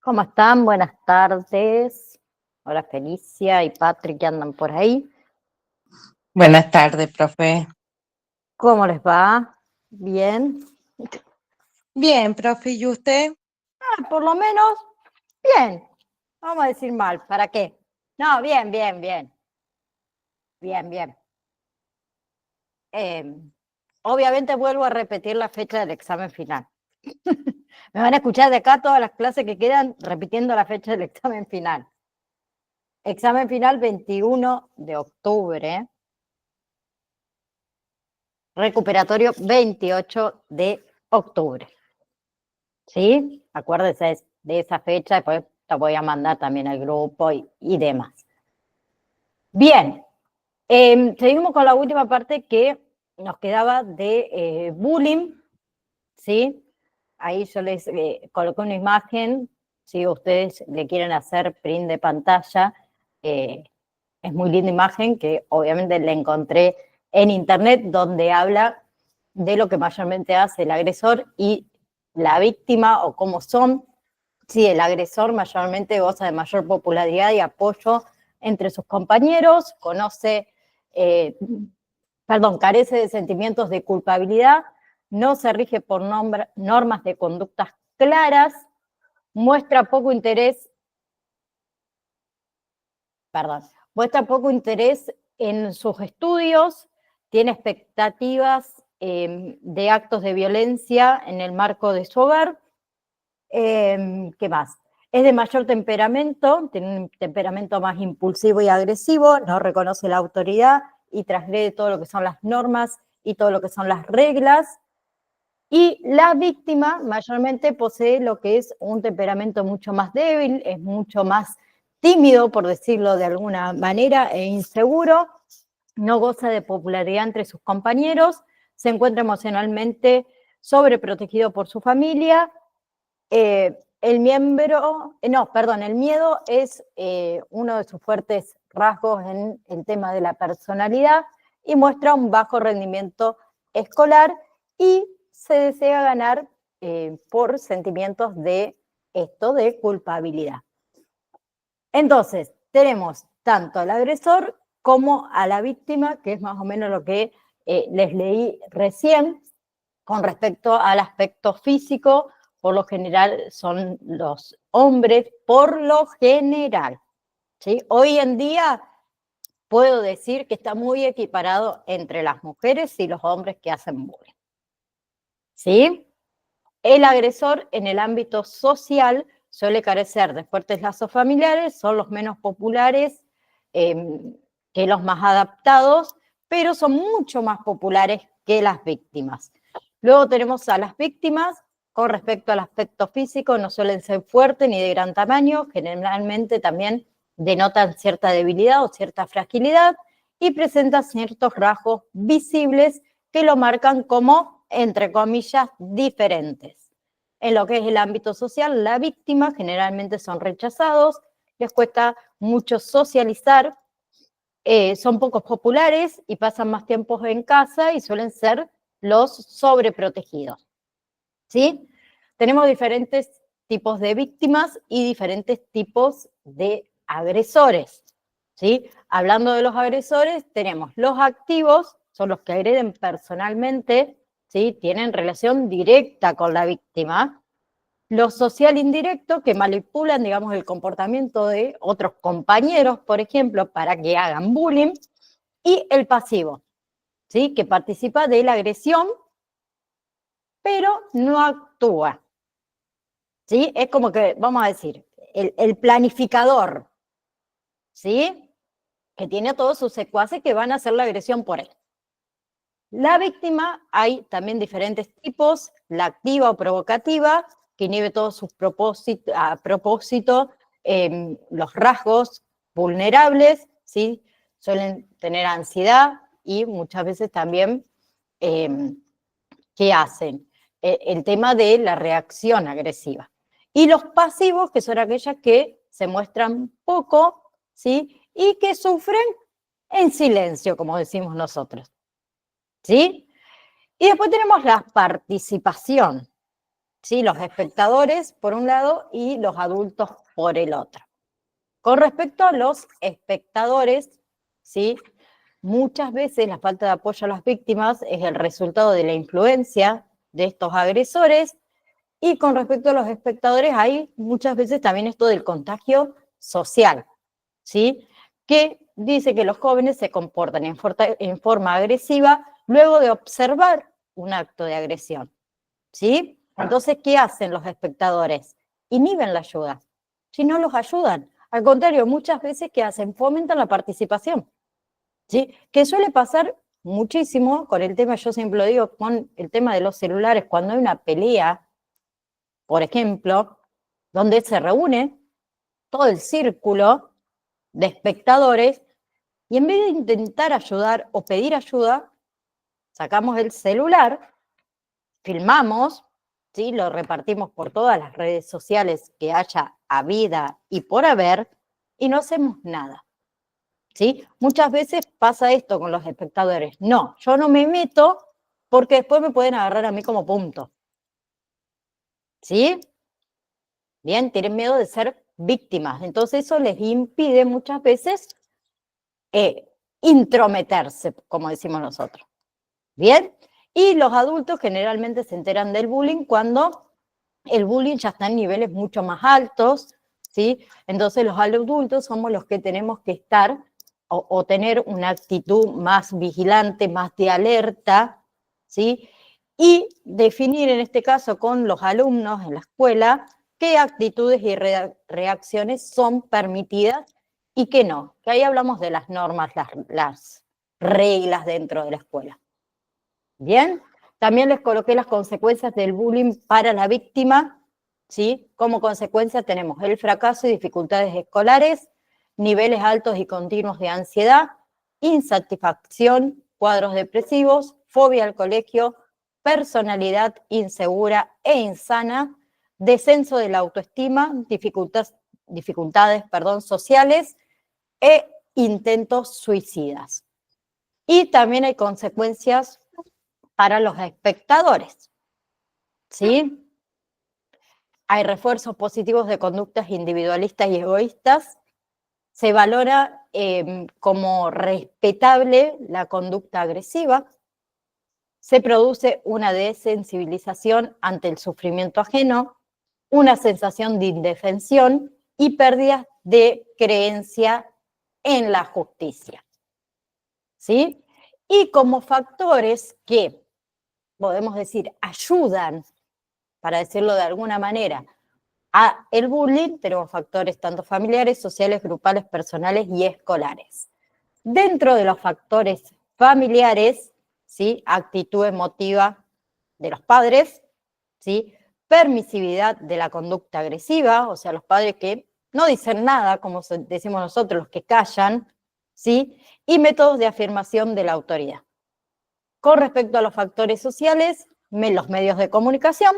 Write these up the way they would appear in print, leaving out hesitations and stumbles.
¿Cómo están? Buenas tardes. Hola Felicia y Patrick que andan por ahí. Buenas tardes, profe. ¿Cómo les va? ¿Bien? Bien, profe, ¿y usted? Por lo menos, bien. Vamos a decir mal, ¿para qué? No, bien, bien, bien. Bien, bien. Eh, Obviamente vuelvo a repetir la fecha del examen final. Me van a escuchar de acá todas las clases que quedan repitiendo la fecha del examen final. Examen final 21 de octubre. Recuperatorio 28 de octubre. ¿Sí? Acuérdese de esa fecha, después la voy a mandar también al grupo y demás. Bien, seguimos con la última parte que nos quedaba de bullying, ¿sí? Ahí yo les coloqué una imagen, si ustedes le quieren hacer print de pantalla, es muy linda imagen que obviamente la encontré en internet, donde habla de lo que mayormente hace el agresor y la víctima o cómo son. Sí, el agresor mayormente goza de mayor popularidad y apoyo entre sus compañeros, carece de sentimientos de culpabilidad, no se rige por normas de conductas claras, muestra poco interés, muestra poco interés en sus estudios, tiene expectativas de actos de violencia en el marco de su hogar. ¿Qué más? Es de mayor temperamento, tiene un temperamento más impulsivo y agresivo, no reconoce la autoridad y transgrede todo lo que son las normas y todo lo que son las reglas. Y la víctima mayormente posee lo que es un temperamento mucho más débil, es mucho más tímido, por decirlo de alguna manera, e inseguro, no goza de popularidad entre sus compañeros, se encuentra emocionalmente sobreprotegido por su familia. El miedo es uno de sus fuertes rasgos en el tema de la personalidad y muestra un bajo rendimiento escolar y se desea ganar por sentimientos de culpabilidad. Entonces, tenemos tanto al agresor como a la víctima, que es más o menos lo que les leí recién, con respecto al aspecto físico. Por lo general son los hombres, por lo general. ¿Sí? Hoy en día puedo decir que está muy equiparado entre las mujeres y los hombres que hacen bullying. ¿Sí? El agresor en el ámbito social suele carecer de fuertes lazos familiares, son los menos populares que los más adaptados, pero son mucho más populares que las víctimas. Luego tenemos a las víctimas. Con respecto al aspecto físico, no suelen ser fuertes ni de gran tamaño, generalmente también denotan cierta debilidad o cierta fragilidad y presentan ciertos rasgos visibles que lo marcan como, entre comillas, diferentes. En lo que es el ámbito social, la víctima generalmente son rechazados, les cuesta mucho socializar, son pocos populares y pasan más tiempo en casa y suelen ser los sobreprotegidos. ¿Sí? Tenemos diferentes tipos de víctimas y diferentes tipos de agresores. ¿Sí? Hablando de los agresores, tenemos los activos, son los que agreden personalmente, ¿sí? Tienen relación directa con la víctima. Los social indirectos, que manipulan, digamos, el comportamiento de otros compañeros, por ejemplo, para que hagan bullying. Y el pasivo, ¿sí? Que participa de la agresión, pero no actúa. ¿Sí? Es como que, vamos a decir, el planificador, ¿sí? Que tiene a todos sus secuaces que van a hacer la agresión por él. La víctima, hay también diferentes tipos, la activa o provocativa, que inhibe todos sus propósitos, los rasgos vulnerables, ¿sí? Suelen tener ansiedad y muchas veces también, ¿qué hacen? El tema de la reacción agresiva. Y los pasivos, que son aquellas que se muestran poco, ¿sí? Y que sufren en silencio, como decimos nosotros, ¿sí? Y después tenemos la participación, ¿sí? Los espectadores por un lado y los adultos por el otro. Con respecto a los espectadores, ¿sí? Muchas veces la falta de apoyo a las víctimas es el resultado de la influencia de estos agresores, y con respecto a los espectadores hay muchas veces también esto del contagio social, ¿sí? Que dice que los jóvenes se comportan en forma agresiva luego de observar un acto de agresión, ¿sí? Entonces, ¿qué hacen los espectadores? Inhiben la ayuda. Si no los ayudan, al contrario, muchas veces, ¿qué hacen? Fomentan la participación, ¿sí? Que suele pasar muchísimo con el tema, yo siempre lo digo, con el tema de los celulares, cuando hay una pelea, por ejemplo, donde se reúne todo el círculo de espectadores y en vez de intentar ayudar o pedir ayuda, sacamos el celular, filmamos, ¿sí? Lo repartimos por todas las redes sociales que haya habida y por haber y no hacemos nada, ¿sí? Muchas veces pasa esto con los espectadores. No, yo no me meto porque después me pueden agarrar a mí como punto, ¿sí? Bien, tienen miedo de ser víctimas. Entonces eso les impide muchas veces intrometerse, como decimos nosotros. Bien, y los adultos generalmente se enteran del bullying cuando el bullying ya está en niveles mucho más altos, ¿sí? Entonces los adultos somos los que tenemos que estar o tener una actitud más vigilante, más de alerta, ¿sí? Y definir en este caso con los alumnos en la escuela qué actitudes y reacciones son permitidas y qué no. Que ahí hablamos de las normas, las reglas dentro de la escuela. Bien, también les coloqué las consecuencias del bullying para la víctima, ¿sí? Como consecuencia tenemos el fracaso y dificultades escolares, niveles altos y continuos de ansiedad, insatisfacción, cuadros depresivos, fobia al colegio, personalidad insegura e insana, descenso de la autoestima, dificultades, sociales e intentos suicidas. Y también hay consecuencias para los espectadores, ¿sí? Hay refuerzos positivos de conductas individualistas y egoístas. Se valora como respetable la conducta agresiva. Se produce una desensibilización ante el sufrimiento ajeno, una sensación de indefensión y pérdida de creencia en la justicia, ¿sí? Y como factores que podemos decir ayudan, para decirlo de alguna manera, a el bullying, tenemos factores tanto familiares, sociales, grupales, personales y escolares. Dentro de los factores familiares, ¿sí? Actitud emotiva de los padres, ¿sí? Permisividad de la conducta agresiva, o sea, los padres que no dicen nada, como decimos nosotros, los que callan, ¿sí? Y métodos de afirmación de la autoridad. Con respecto a los factores sociales, los medios de comunicación,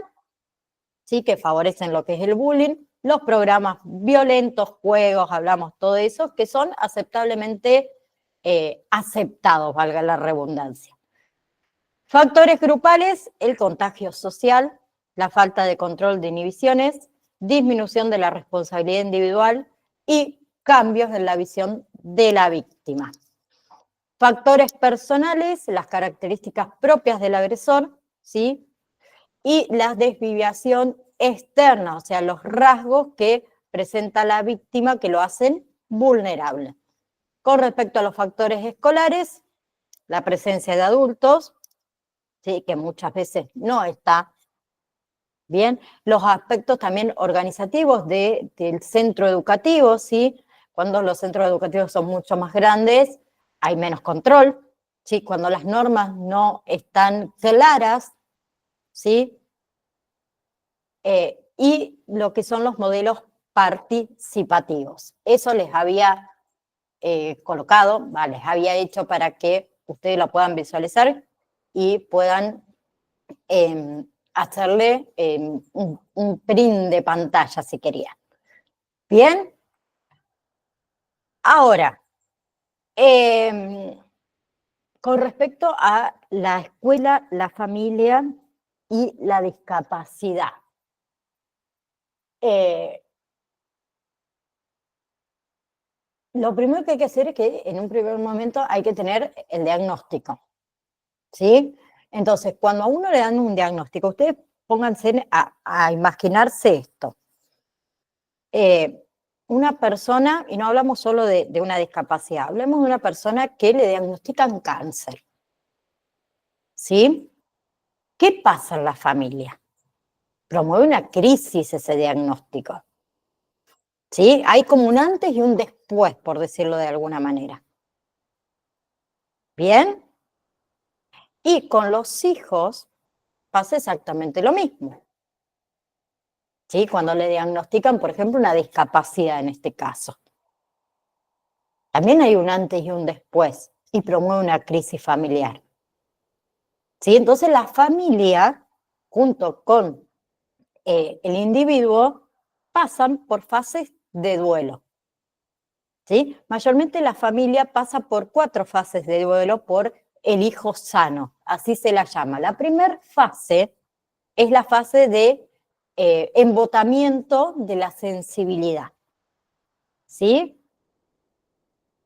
¿sí? Que favorecen lo que es el bullying, los programas violentos, juegos, hablamos todo eso, que son aceptablemente aceptados, valga la redundancia. Factores grupales, el contagio social, la falta de control de inhibiciones, disminución de la responsabilidad individual y cambios en la visión de la víctima. Factores personales, las características propias del agresor, ¿sí? Y la desviación externa, o sea, los rasgos que presenta la víctima que lo hacen vulnerable. Con respecto a los factores escolares, la presencia de adultos, ¿sí? Que muchas veces no está bien. Los aspectos también organizativos del centro educativo, ¿sí? Cuando los centros educativos son mucho más grandes, hay menos control, ¿sí? Cuando las normas no están claras, ¿sí? Y lo que son los modelos participativos. Eso les había colocado, les había hecho para que ustedes lo puedan visualizar y puedan hacerle un print de pantalla si querían. Bien. Ahora, con respecto a la escuela, la familia y la discapacidad. Lo primero que hay que hacer es que en un primer momento hay que tener el diagnóstico, ¿sí? Entonces, cuando a uno le dan un diagnóstico, ustedes pónganse a imaginarse esto. Una persona, y no hablamos solo de una discapacidad, hablemos de una persona que le diagnostican cáncer, ¿sí? ¿Qué pasa en la familia? Promueve una crisis ese diagnóstico, ¿sí? Hay como un antes y un después, por decirlo de alguna manera. ¿Bien? Y con los hijos pasa exactamente lo mismo, ¿sí? Cuando le diagnostican, por ejemplo, una discapacidad en este caso. También hay un antes y un después y promueve una crisis familiar, ¿sí? Entonces la familia, junto con el individuo, pasan por fases de duelo, ¿sí? Mayormente la familia pasa por 4 fases de duelo por el hijo sano, así se la llama. La primera fase es la fase de embotamiento de la sensibilidad, ¿sí?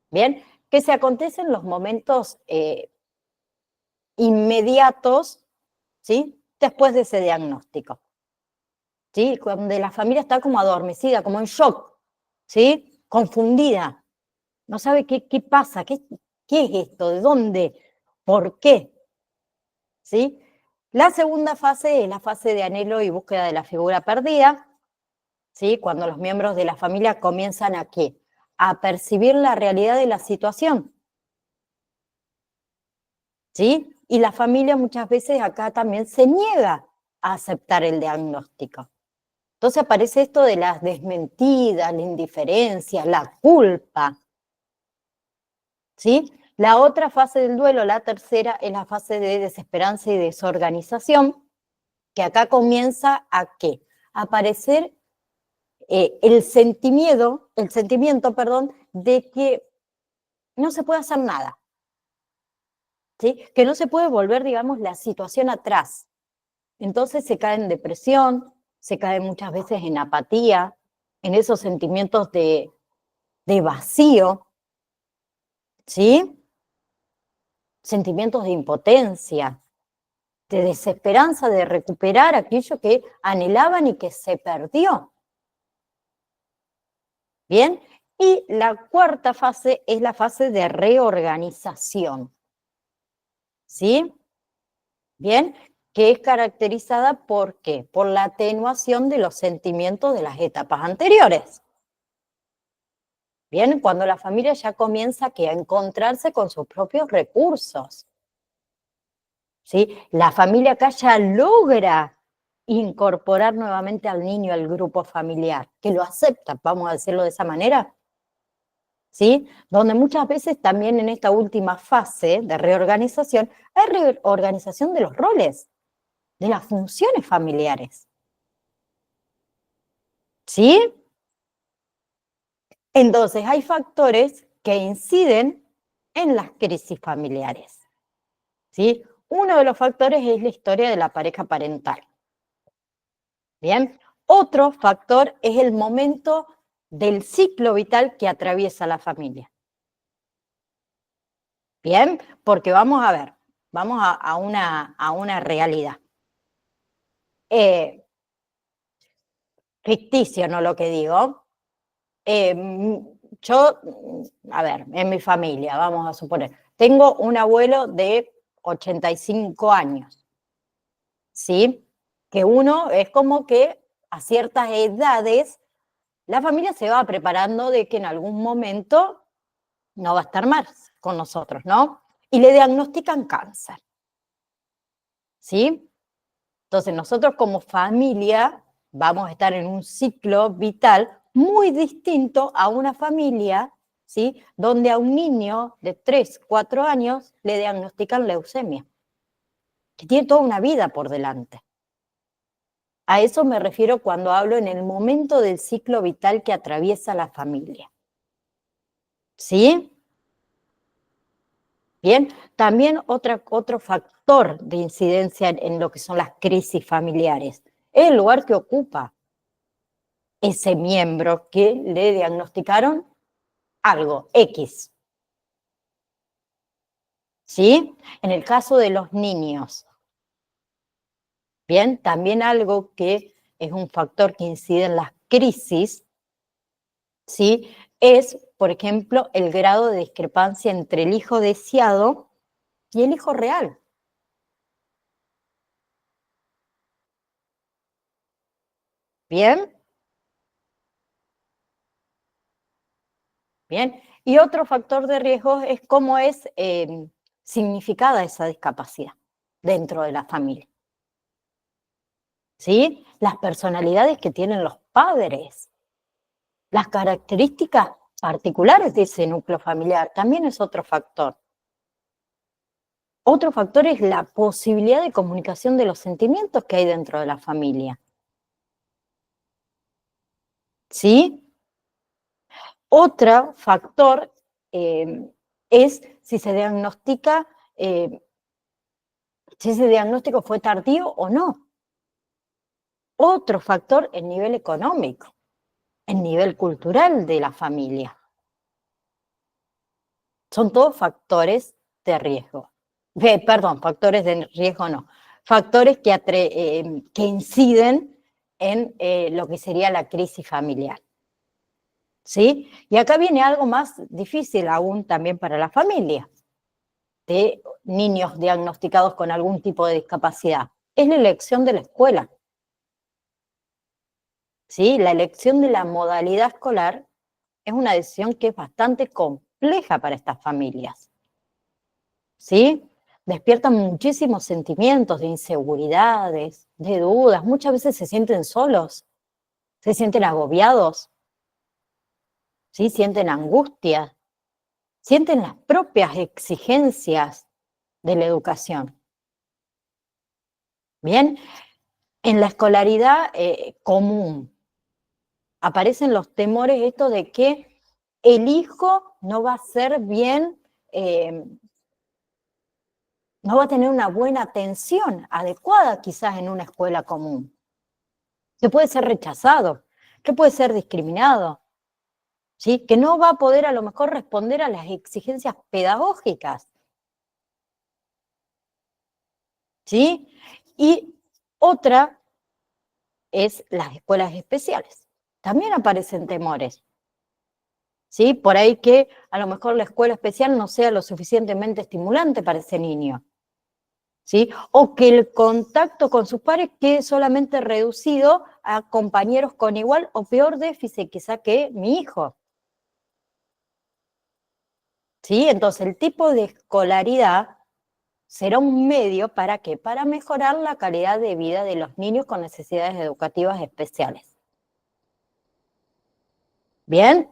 Bien, que se acontece en los momentos inmediatos, ¿sí? Después de ese diagnóstico, ¿sí? Cuando la familia está como adormecida, como en shock, ¿sí? Confundida, no sabe qué pasa, qué es esto, de dónde, por qué, ¿sí? La segunda fase es la fase de anhelo y búsqueda de la figura perdida, ¿sí? Cuando los miembros de la familia comienzan ¿a qué? A percibir la realidad de la situación, ¿sí? Y la familia muchas veces acá también se niega a aceptar el diagnóstico. Entonces aparece esto de las desmentidas, la indiferencia, la culpa, ¿sí? La otra fase del duelo, la tercera, es la fase de desesperanza y desorganización, que acá comienza ¿a qué? A aparecer el sentimiento, perdón, de que no se puede hacer nada, ¿sí? Que no se puede volver, digamos, la situación atrás. Entonces se cae en depresión, se cae muchas veces en apatía, en esos sentimientos de vacío, ¿sí? Sentimientos de impotencia, de desesperanza de recuperar aquello que anhelaban y que se perdió. ¿Bien? Y la cuarta fase es la fase de reorganización, ¿sí? ¿Bien? Que es caracterizada ¿por qué? Por la atenuación de los sentimientos de las etapas anteriores. Bien, cuando la familia ya comienza a encontrarse con sus propios recursos, ¿sí? La familia acá ya logra incorporar nuevamente al niño al grupo familiar, que lo acepta, vamos a decirlo de esa manera, ¿sí? Donde muchas veces también en esta última fase de reorganización hay reorganización de los roles, de las funciones familiares, ¿sí? Entonces hay factores que inciden en las crisis familiares, ¿sí? Uno de los factores es la historia de la pareja parental. Bien, otro factor es el momento del ciclo vital que atraviesa la familia. Bien, porque vamos a ver, vamos a una realidad. Ficticio, no lo que digo. Yo, a ver, en mi familia, vamos a suponer, tengo un abuelo de 85 años, ¿sí? Que uno es como que a ciertas edades la familia se va preparando de que en algún momento no va a estar más con nosotros, ¿no? Y le diagnostican cáncer, ¿sí? Entonces nosotros como familia vamos a estar en un ciclo vital muy distinto a una familia, ¿sí? Donde a un niño de 3, 4 años le diagnostican leucemia, que tiene toda una vida por delante. A eso me refiero cuando hablo en el momento del ciclo vital que atraviesa la familia. ¿Sí? Bien, también otro factor de incidencia en lo que son las crisis familiares es el lugar que ocupa. ese miembro que le diagnosticaron algo, X. ¿Sí? En el caso de los niños, bien, también algo que es un factor que incide en las crisis, ¿sí? Es, por ejemplo, el grado de discrepancia entre el hijo deseado y el hijo real. ¿Bien? Bien. Y otro factor de riesgo es cómo es significada esa discapacidad dentro de la familia. ¿Sí? Las personalidades que tienen los padres, las características particulares de ese núcleo familiar, también es otro factor. Otro factor es la posibilidad de comunicación de los sentimientos que hay dentro de la familia. ¿Sí? Otro factor es si se diagnostica, si ese diagnóstico fue tardío o no. Otro factor, el nivel económico, el nivel cultural de la familia. Son todos factores de riesgo. Perdón, factores de riesgo no. Factores que inciden en lo que sería la crisis familiar. ¿Sí? Y acá viene algo más difícil aún también para la familia de niños diagnosticados con algún tipo de discapacidad. Es la elección de la escuela. ¿Sí? La elección de la modalidad escolar es una decisión que es bastante compleja para estas familias. ¿Sí? Despiertan muchísimos sentimientos de inseguridades, de dudas. Muchas veces se sienten solos, se sienten agobiados, ¿sí? Sienten angustia, sienten las propias exigencias de la educación. Bien, en la escolaridad común aparecen los temores estos de que el hijo no va a ser bien, no va a tener una buena atención adecuada quizás en una escuela común, que puede ser rechazado, que puede ser discriminado, ¿sí? Que no va a poder a lo mejor responder a las exigencias pedagógicas, ¿sí? Y otra es las escuelas especiales. También aparecen temores, ¿sí? Por ahí que a lo mejor la escuela especial no sea lo suficientemente estimulante para ese niño, ¿sí? O que el contacto con sus pares quede solamente reducido a compañeros con igual o peor déficit quizá que mi hijo, ¿sí? Entonces el tipo de escolaridad será un medio ¿para qué? Para mejorar la calidad de vida de los niños con necesidades educativas especiales. ¿Bien?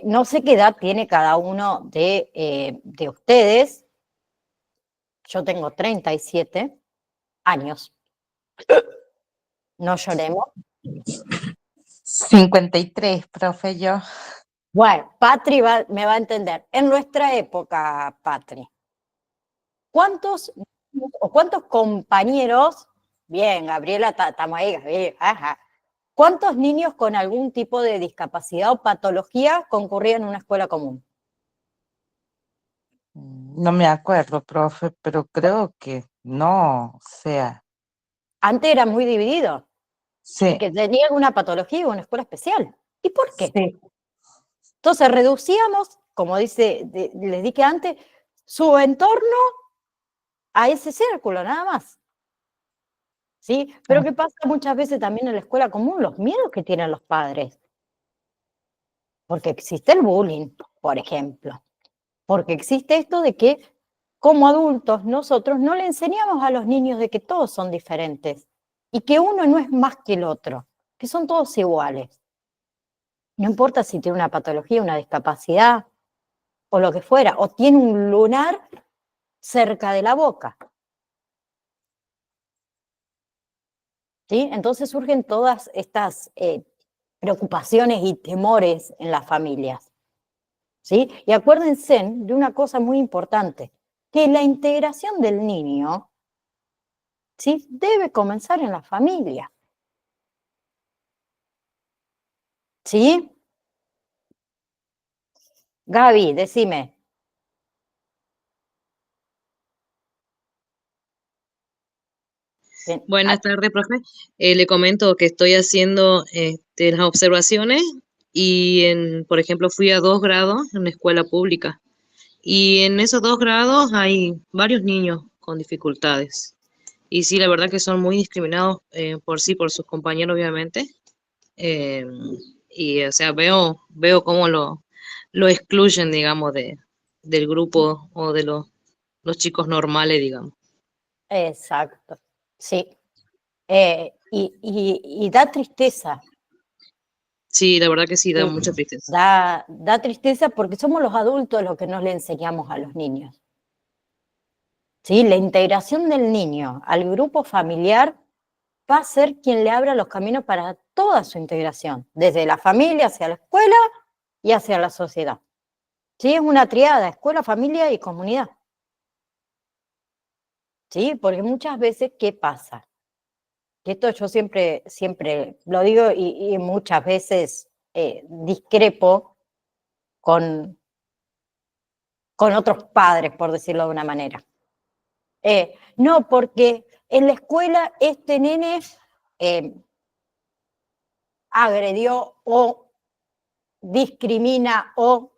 No sé qué edad tiene cada uno de ustedes. Yo tengo 37 años. No lloremos. 53, profe, yo. Bueno, Patri me va a entender. En nuestra época, Patri, ¿cuántos o cuántos compañeros, bien, Gabriela, estamos ahí, Gabriela, ajá, ¿cuántos niños con algún tipo de discapacidad o patología concurrían en una escuela común? No me acuerdo, profe, pero creo que no, o sea, Antes era muy dividido, sí, que tenían una patología o una escuela especial. ¿Y por qué? sí. Entonces reducíamos, como les dije antes, su entorno a ese círculo, nada más. ¿Sí? Pero ¿qué pasa muchas veces también en la escuela común? Los miedos que tienen los padres. Porque existe el bullying, por ejemplo. Porque existe esto de que como adultos nosotros no le enseñamos a los niños de que todos son diferentes y que uno no es más que el otro, que son todos iguales. No importa si tiene una patología, una discapacidad o lo que fuera, o tiene un lunar cerca de la boca. ¿Sí? Entonces surgen todas estas preocupaciones y temores en las familias. ¿Sí? Y acuérdense de una cosa muy importante, que la integración del niño, ¿sí? Debe comenzar en la familia. ¿Sí? Gaby, decime. Buenas tardes, profe. Le comento que estoy haciendo las observaciones y, por ejemplo, fui a 2 grados en una escuela pública y en esos 2 grados hay varios niños con dificultades. Y sí, la verdad que son muy discriminados por sus compañeros, obviamente. Eh, y, o sea, veo cómo lo excluyen, digamos, del grupo o de los chicos normales, digamos. Exacto, sí. Y da tristeza, Sí, la verdad que sí, da sí. mucha tristeza. Da tristeza porque somos los adultos los que no le enseñamos a los niños. ¿Sí? La integración del niño al grupo familiar va a ser quien le abra los caminos para toda su integración, desde la familia hacia la escuela y hacia la sociedad. ¿Sí? Es una triada, escuela, familia y comunidad. ¿Sí? Porque muchas veces, ¿qué pasa? Que esto yo siempre lo digo y muchas veces discrepo con otros padres, por decirlo de una manera. No, porque en la escuela este nene agredió o discrimina o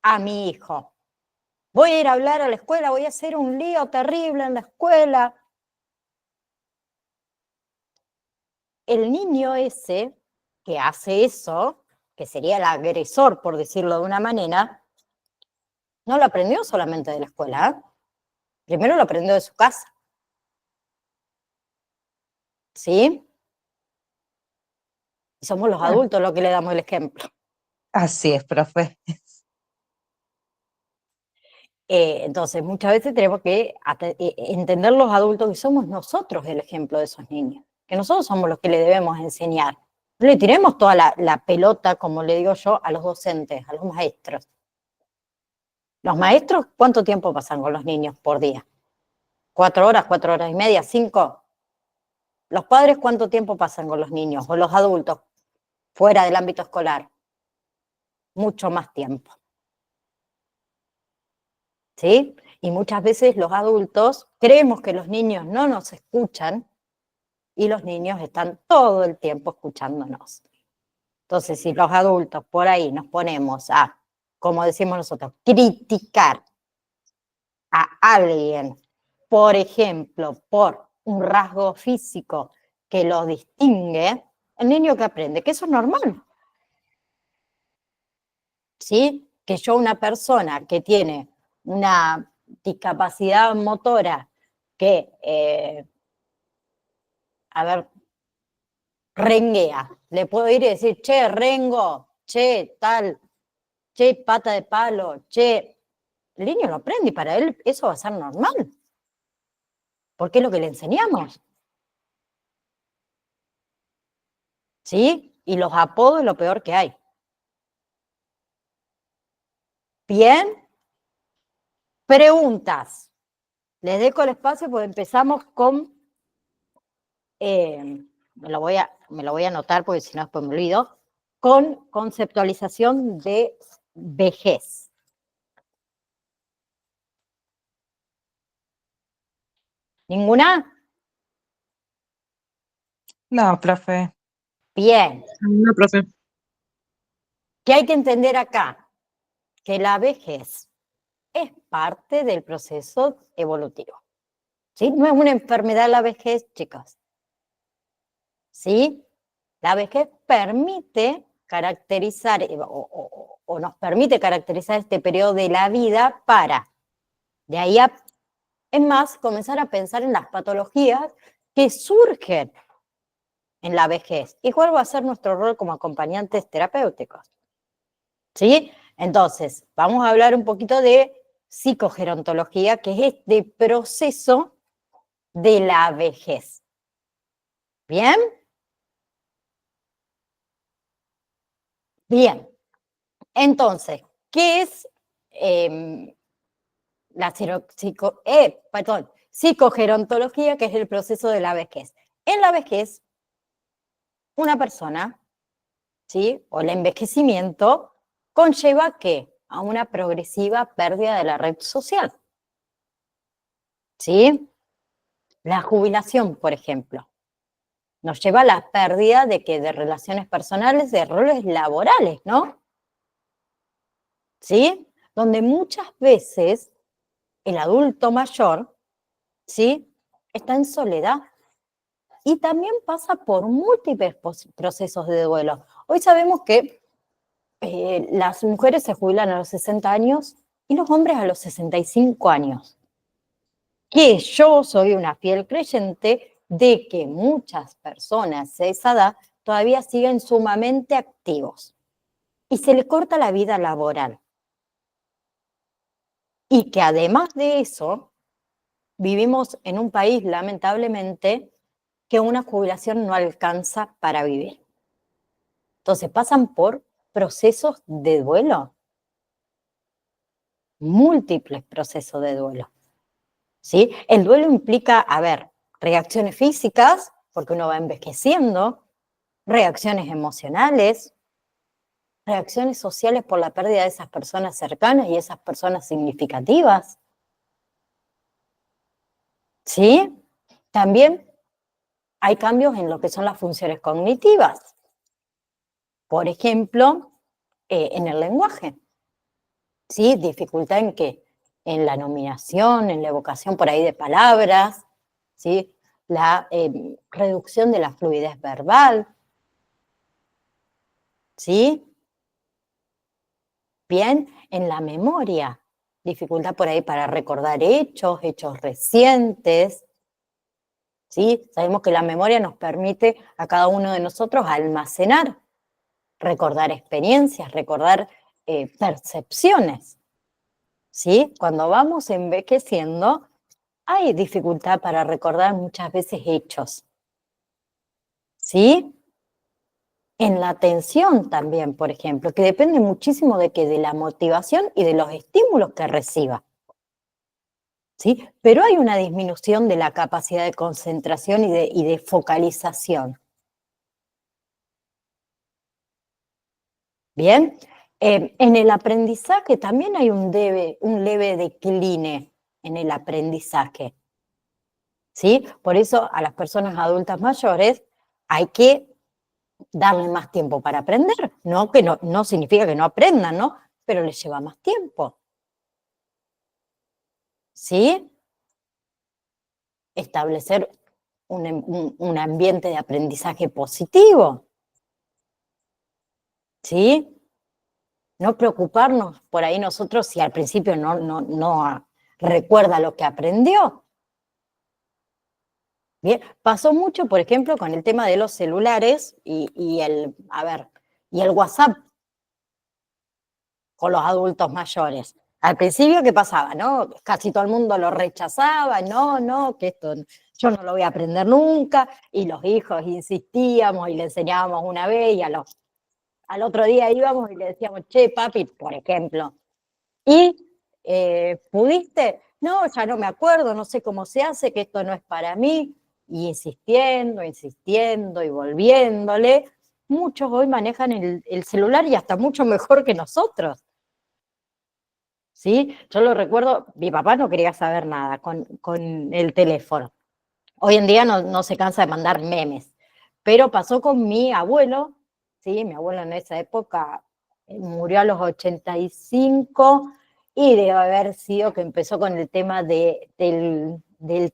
a mi hijo. Voy a ir a hablar a la escuela, voy a hacer un lío terrible en la escuela. El niño ese que hace eso, que sería el agresor, por decirlo de una manera, no lo aprendió solamente de la escuela, ¿eh? Primero lo aprendió de su casa. ¿Sí? Y somos los Ah, adultos los que le damos el ejemplo. así es, profe. Entonces, muchas veces tenemos que entender los adultos que somos nosotros el ejemplo de esos niños, que nosotros somos los que le debemos enseñar. No le tiremos toda la pelota, como le digo yo, a los docentes, a los maestros. Los maestros, ¿cuánto tiempo pasan con los niños por día? 4 horas, 4 horas y media, 5. Los padres, ¿cuánto tiempo pasan con los niños o los adultos fuera del ámbito escolar? Mucho más tiempo. ¿Sí? Y muchas veces los adultos creemos que los niños no nos escuchan y los niños están todo el tiempo escuchándonos. Entonces, si los adultos por ahí nos ponemos a, como decimos nosotros, criticar a alguien, por ejemplo, por un rasgo físico que lo distingue, el niño que aprende que eso es normal, ¿sí? Que yo, una persona que tiene una discapacidad motora que, a ver, renguea, le puedo ir y decir, che, rengo, che, tal, che, pata de palo, che, el niño lo aprende y para él eso va a ser normal, porque es lo que le enseñamos, ¿sí? Y los apodos es lo peor que hay. Bien, preguntas. Les dejo el espacio porque empezamos con, me lo voy a anotar porque si no después me olvido, con conceptualización de vejez. ¿Ninguna? No, profe. Bien. No, profe. ¿Qué hay que entender acá? Que la vejez es parte del proceso evolutivo. ¿Sí? No es una enfermedad la vejez, chicos. ¿Sí? La vejez permite caracterizar o nos permite caracterizar este periodo de la vida para, de ahí a, es más, comenzar a pensar en las patologías que surgen en la vejez y cuál va a ser nuestro rol como acompañantes terapéuticos. ¿Sí? Entonces, vamos a hablar un poquito de psicogerontología, que es este proceso de la vejez. ¿Bien? Bien. Entonces, ¿qué es la psicogerontología, que es el proceso de la vejez? En la vejez, una persona ¿sí? O el envejecimiento conlleva ¿qué? A una progresiva pérdida de la red social, ¿sí? La jubilación, por ejemplo, nos lleva a la pérdida de relaciones personales, de roles laborales, ¿no? ¿Sí? Donde muchas veces el adulto mayor, ¿sí? Está en soledad y también pasa por múltiples procesos de duelo. Hoy sabemos que las mujeres se jubilan a los 60 años y los hombres a los 65 años. Que yo soy una fiel creyente de que muchas personas de esa edad todavía siguen sumamente activos y se les corta la vida laboral. Y que además de eso, vivimos en un país, lamentablemente, que una jubilación no alcanza para vivir. Entonces pasan por procesos de duelo, múltiples procesos de duelo. ¿Sí? El duelo implica, a ver, reacciones físicas, porque uno va envejeciendo, reacciones emocionales, reacciones sociales por la pérdida de esas personas cercanas y esas personas significativas. ¿Sí? También hay cambios en lo que son las funciones cognitivas. Por ejemplo, en el lenguaje. ¿Sí? Dificultad en qué? En la nominación, en la evocación por ahí de palabras, ¿sí? La reducción de la fluidez verbal, ¿sí? Bien, en la memoria, dificultad por ahí para recordar hechos recientes, ¿sí? Sabemos que la memoria nos permite a cada uno de nosotros almacenar, recordar experiencias, recordar percepciones, ¿sí? Cuando vamos envejeciendo, hay dificultad para recordar muchas veces hechos, ¿sí? En la atención también, por ejemplo, que depende muchísimo de que de la motivación y de los estímulos que reciba, ¿sí? Pero hay una disminución de la capacidad de concentración y de focalización. Bien, en el aprendizaje también hay un leve decline en el aprendizaje, ¿sí? Por eso a las personas adultas mayores hay que darle más tiempo para aprender, no que no significa que no aprendan, ¿no? Pero les lleva más tiempo, ¿sí? Establecer un ambiente de aprendizaje positivo, ¿sí? No preocuparnos por ahí nosotros si al principio no recuerda lo que aprendió. Bien, pasó mucho, por ejemplo, con el tema de los celulares y el WhatsApp con los adultos mayores. Al principio, ¿qué pasaba? ¿No? Casi todo el mundo lo rechazaba, que esto yo no lo voy a aprender nunca, y los hijos insistíamos y le enseñábamos una vez y al otro día íbamos y le decíamos, che, papi, por ejemplo, ¿y pudiste? No, ya no me acuerdo, no sé cómo se hace, que esto no es para mí, y insistiendo y volviéndole. Muchos hoy manejan el celular y hasta mucho mejor que nosotros. ¿Sí? Yo lo recuerdo, mi papá no quería saber nada con el teléfono. Hoy en día no se cansa de mandar memes, pero pasó con mi abuelo, ¿sí? Mi abuelo en esa época murió a los 85 y debe haber sido que empezó con el tema del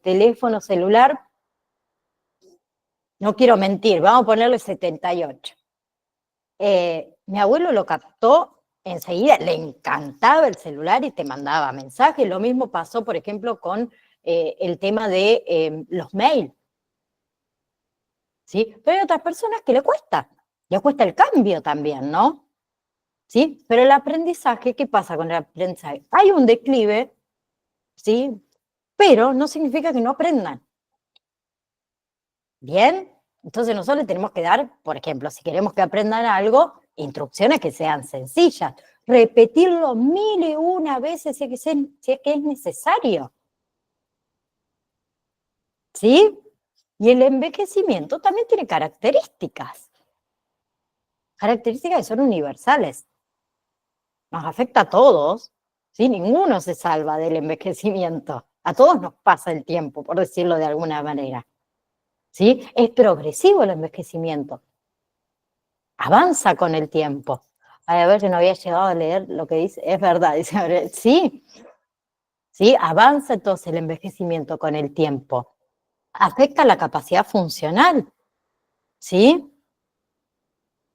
teléfono celular. No quiero mentir, vamos a ponerle 78. Mi abuelo lo captó enseguida, le encantaba el celular y te mandaba mensajes. Lo mismo pasó, por ejemplo, con el tema de los mails, ¿sí? Pero hay otras personas que le cuesta el cambio también, ¿no? ¿Sí? Pero el aprendizaje, ¿qué pasa con el aprendizaje? Hay un declive, ¿sí? Pero no significa que no aprendan. ¿Bien? Entonces nosotros tenemos que dar, por ejemplo, si queremos que aprendan algo, instrucciones que sean sencillas. Repetirlo mil y una veces si es que es necesario. ¿Sí? Y el envejecimiento también tiene características. características que son universales. Nos afecta a todos, ¿sí? Ninguno se salva del envejecimiento. A todos nos pasa el tiempo, por decirlo de alguna manera, ¿sí? Es progresivo el envejecimiento. Avanza con el tiempo. Ay, a ver, que no había llegado a leer lo que dice. Es verdad, dice Gabriel. Sí, sí, avanza entonces el envejecimiento con el tiempo. Afecta la capacidad funcional, ¿sí?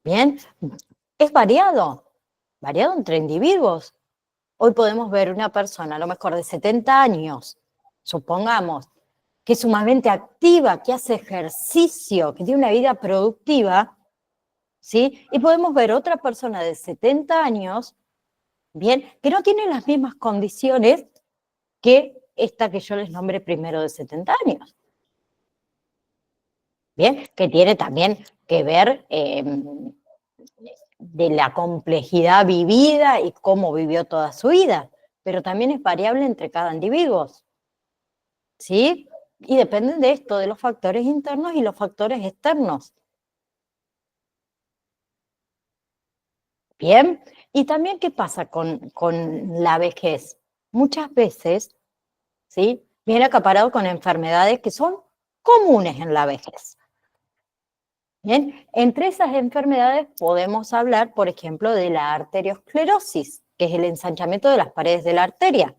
Bien, es variado entre individuos. Hoy podemos ver una persona, a lo mejor de 70 años, supongamos, que es sumamente activa, que hace ejercicio, que tiene una vida productiva, ¿sí? Y podemos ver otra persona de 70 años, bien, que no tiene las mismas condiciones que esta que yo les nombré primero de 70 años. Bien, que tiene también que ver de la complejidad vivida y cómo vivió toda su vida, pero también es variable entre cada individuo, ¿sí? Y depende de esto, de los factores internos y los factores externos. Bien, y también qué pasa con la vejez. Muchas veces, ¿sí? Viene acaparado con enfermedades que son comunes en la vejez. Bien, entre esas enfermedades podemos hablar, por ejemplo, de la arteriosclerosis, que es el ensanchamiento de las paredes de la arteria.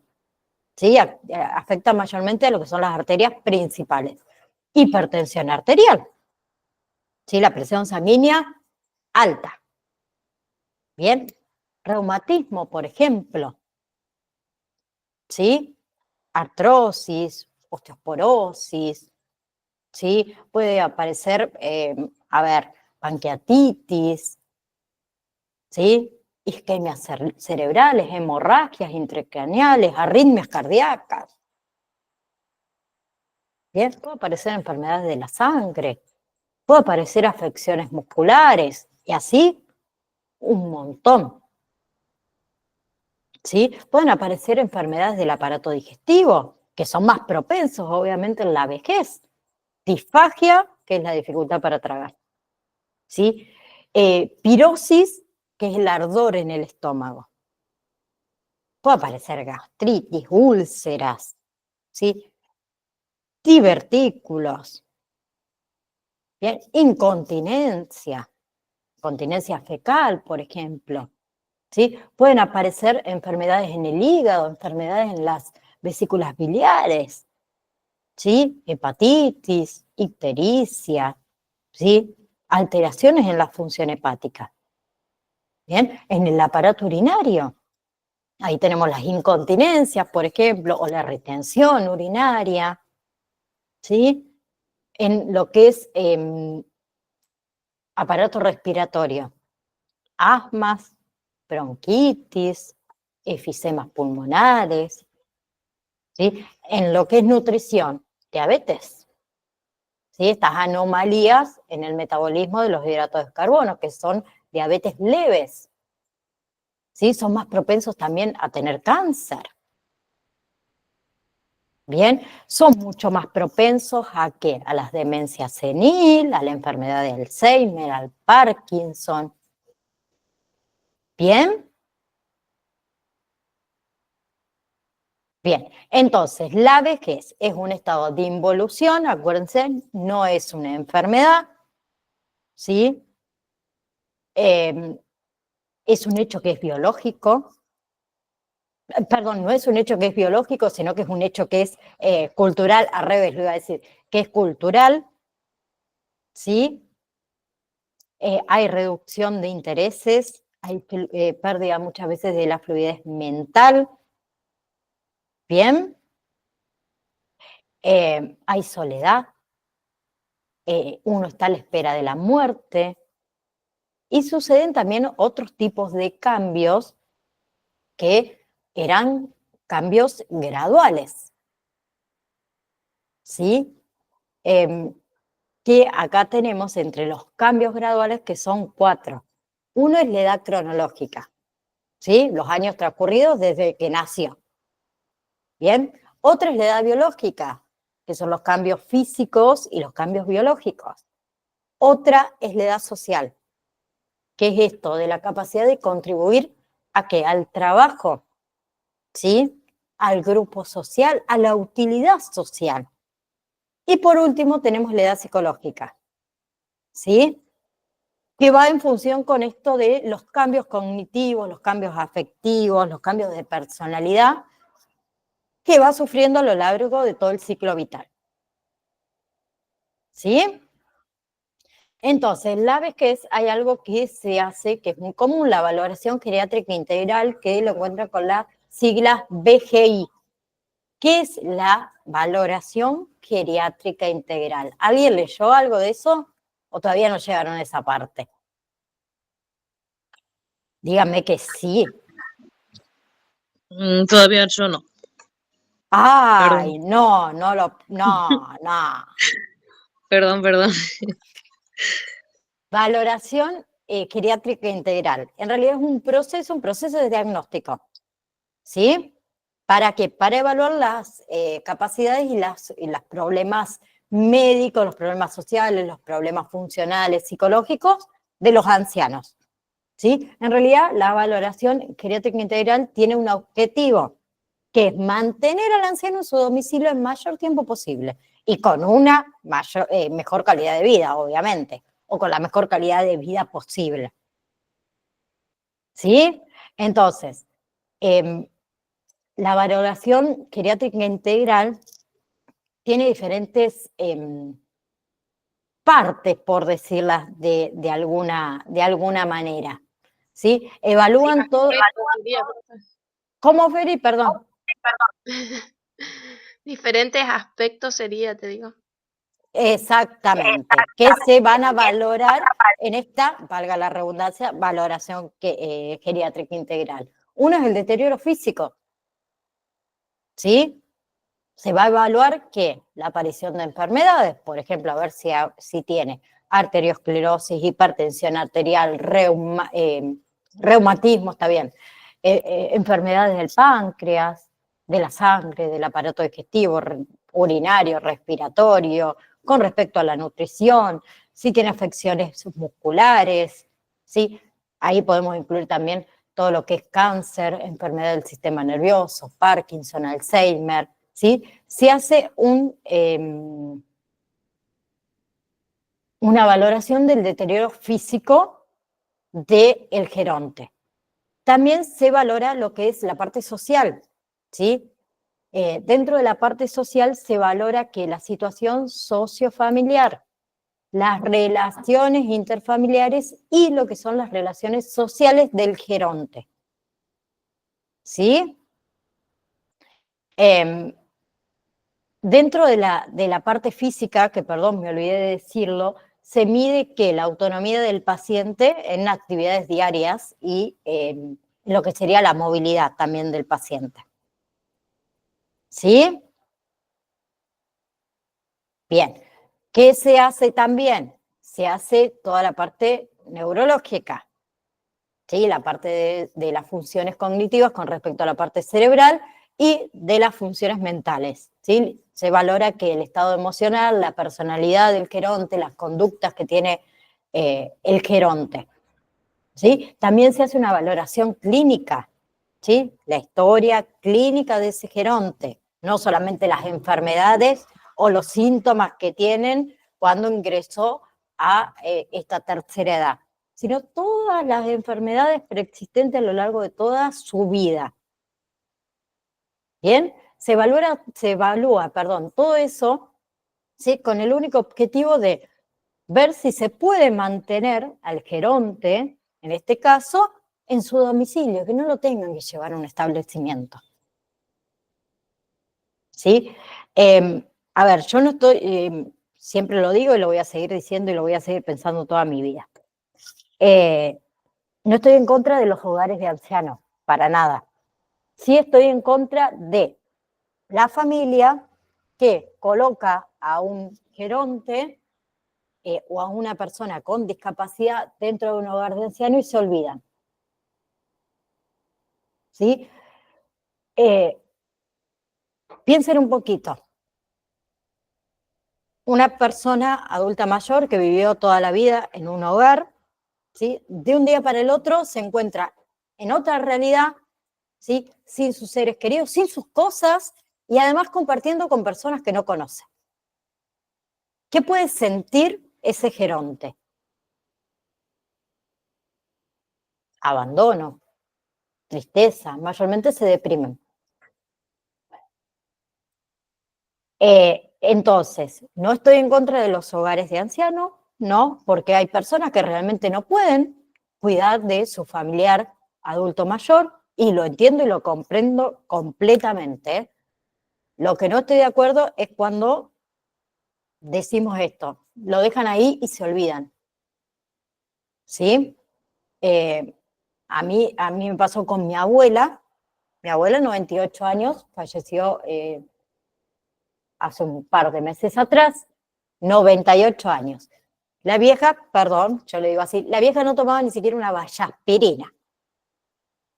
¿Sí? Afecta mayormente a lo que son las arterias principales. Hipertensión arterial, ¿sí? La presión sanguínea alta. Bien, reumatismo, por ejemplo, ¿sí? Artrosis, osteoporosis, ¿sí? Puede aparecer, pancreatitis, ¿sí? Isquemias cerebrales, hemorragias intracraneales, arritmias cardíacas. Bien, puede aparecer enfermedades de la sangre, puede aparecer afecciones musculares, y así un montón. ¿Sí? Pueden aparecer enfermedades del aparato digestivo, que son más propensos, obviamente, en la vejez. Disfagia, que es la dificultad para tragar. ¿Sí? Pirosis, que es el ardor en el estómago. Puede aparecer gastritis, úlceras, ¿sí? Divertículos. Bien, incontinencia fecal, por ejemplo. ¿Sí? Pueden aparecer enfermedades en el hígado, enfermedades en las vesículas biliares, ¿sí? Hepatitis, ictericia, ¿sí? Alteraciones en la función hepática. Bien, en el aparato urinario, ahí tenemos las incontinencias, por ejemplo, o la retención urinaria, ¿sí? En lo que es aparato respiratorio, asmas, bronquitis, efisemas pulmonares, ¿sí? En lo que es nutrición, diabetes, ¿sí? Estas anomalías en el metabolismo de los hidratos de carbono, que son diabetes leves, ¿sí? Son más propensos también a tener cáncer. Bien, son mucho más propensos a ¿qué? A las demencias senil, a la enfermedad de Alzheimer, al Parkinson. Bien. Bien, entonces la vejez es un estado de involución, acuérdense, no es una enfermedad, ¿sí? Es un hecho que es biológico, perdón, no es un hecho que es biológico, sino que es un hecho que es cultural, al revés, lo iba a decir, que es cultural, ¿sí? Hay reducción de intereses, hay pérdida muchas veces de la fluidez mental, ¿bien? Hay soledad, uno está a la espera de la muerte, y suceden también otros tipos de cambios que eran cambios graduales, ¿sí? Que acá tenemos entre los cambios graduales, que son 4. Uno es la edad cronológica, ¿sí? Los años transcurridos desde que nació. Bien. Otra es la edad biológica, que son los cambios físicos y los cambios biológicos. Otra es la edad social, ¿Qué es esto? De la capacidad de contribuir ¿a qué? Al trabajo, ¿sí? Al grupo social, a la utilidad social. Y por último tenemos la edad psicológica, ¿sí? Que va en función con esto de los cambios cognitivos, los cambios afectivos, los cambios de personalidad que va sufriendo a lo largo de todo el ciclo vital. ¿Sí? Entonces, la vejez hay algo que se hace, que es muy común, la valoración geriátrica integral, que lo encuentra con las siglas BGI. ¿Qué es la valoración geriátrica integral? ¿Alguien leyó algo de eso o todavía no llegaron a esa parte? Díganme que sí. Todavía yo no. Ay, Perdón, no. perdón. Valoración geriátrica integral. En realidad es un proceso de diagnóstico. ¿Sí? ¿Para qué? Para evaluar las capacidades y los problemas médicos, los problemas sociales, los problemas funcionales, psicológicos de los ancianos. ¿Sí? En realidad, la valoración geriátrica integral tiene un objetivo, que es mantener al anciano en su domicilio el mayor tiempo posible y con una mejor calidad de vida, obviamente, o con la mejor calidad de vida posible. ¿Sí? Entonces, la valoración geriátrica integral tiene diferentes partes, por decirlas de alguna manera. ¿Sí? Evalúan todo. ¿Cómo, Feri? Perdón. Diferentes aspectos sería, te digo. Exactamente. Que se van a valorar en esta, valga la redundancia, valoración geriátrica integral. Uno es el deterioro físico. ¿Sí? Se va a evaluar que la aparición de enfermedades, por ejemplo, a ver si tiene arteriosclerosis, hipertensión arterial, reumatismo, está bien, enfermedades del páncreas, de la sangre, del aparato digestivo, urinario, respiratorio, con respecto a la nutrición, si tiene afecciones musculares, ¿sí? Ahí podemos incluir también todo lo que es cáncer, enfermedad del sistema nervioso, Parkinson, Alzheimer, ¿sí? Se hace una valoración del deterioro físico del geronte. También se valora lo que es la parte social, ¿sí? Dentro de la parte social se valora que la situación sociofamiliar, las relaciones interfamiliares y lo que son las relaciones sociales del geronte. ¿Sí? Dentro de la parte física, que perdón, me olvidé de decirlo, se mide que la autonomía del paciente en actividades diarias y lo que sería la movilidad también del paciente. ¿Sí? Bien. ¿Qué se hace también? Se hace toda la parte neurológica, ¿sí? La parte de las funciones cognitivas con respecto a la parte cerebral y de las funciones mentales, ¿sí? Se valora que el estado emocional, la personalidad del geronte, las conductas que tiene el geronte, ¿sí? También se hace una valoración clínica, ¿sí? La historia clínica de ese geronte, no solamente las enfermedades o los síntomas que tienen cuando ingresó a esta tercera edad, sino todas las enfermedades preexistentes a lo largo de toda su vida. ¿Bien? Se evalúa, todo eso, ¿sí? Con el único objetivo de ver si se puede mantener al geronte, en este caso, en su domicilio, que no lo tengan que llevar a un establecimiento. ¿Sí? A ver, yo no estoy, siempre lo digo y lo voy a seguir diciendo y lo voy a seguir pensando toda mi vida. No estoy en contra de los hogares de ancianos, para nada. Sí estoy en contra de la familia que coloca a un geronte o a una persona con discapacidad dentro de un hogar de ancianos y se olvidan. ¿Sí? Piensen un poquito. Una persona adulta mayor que vivió toda la vida en un hogar, ¿sí? De un día para el otro se encuentra en otra realidad, ¿sí? Sin sus seres queridos, sin sus cosas y además compartiendo con personas que no conoce. ¿Qué puede sentir ese geronte? Abandono, tristeza, mayormente se deprimen. Entonces, no estoy en contra de los hogares de ancianos, no, porque hay personas que realmente no pueden cuidar de su familiar adulto mayor y lo entiendo y lo comprendo completamente, ¿eh? Lo que no estoy de acuerdo es cuando decimos esto, lo dejan ahí y se olvidan, ¿sí? A mí me pasó con mi abuela 98 años, falleció hace un par de meses atrás, 98 años. La vieja, perdón, yo le digo así, la vieja no tomaba ni siquiera una aspirina,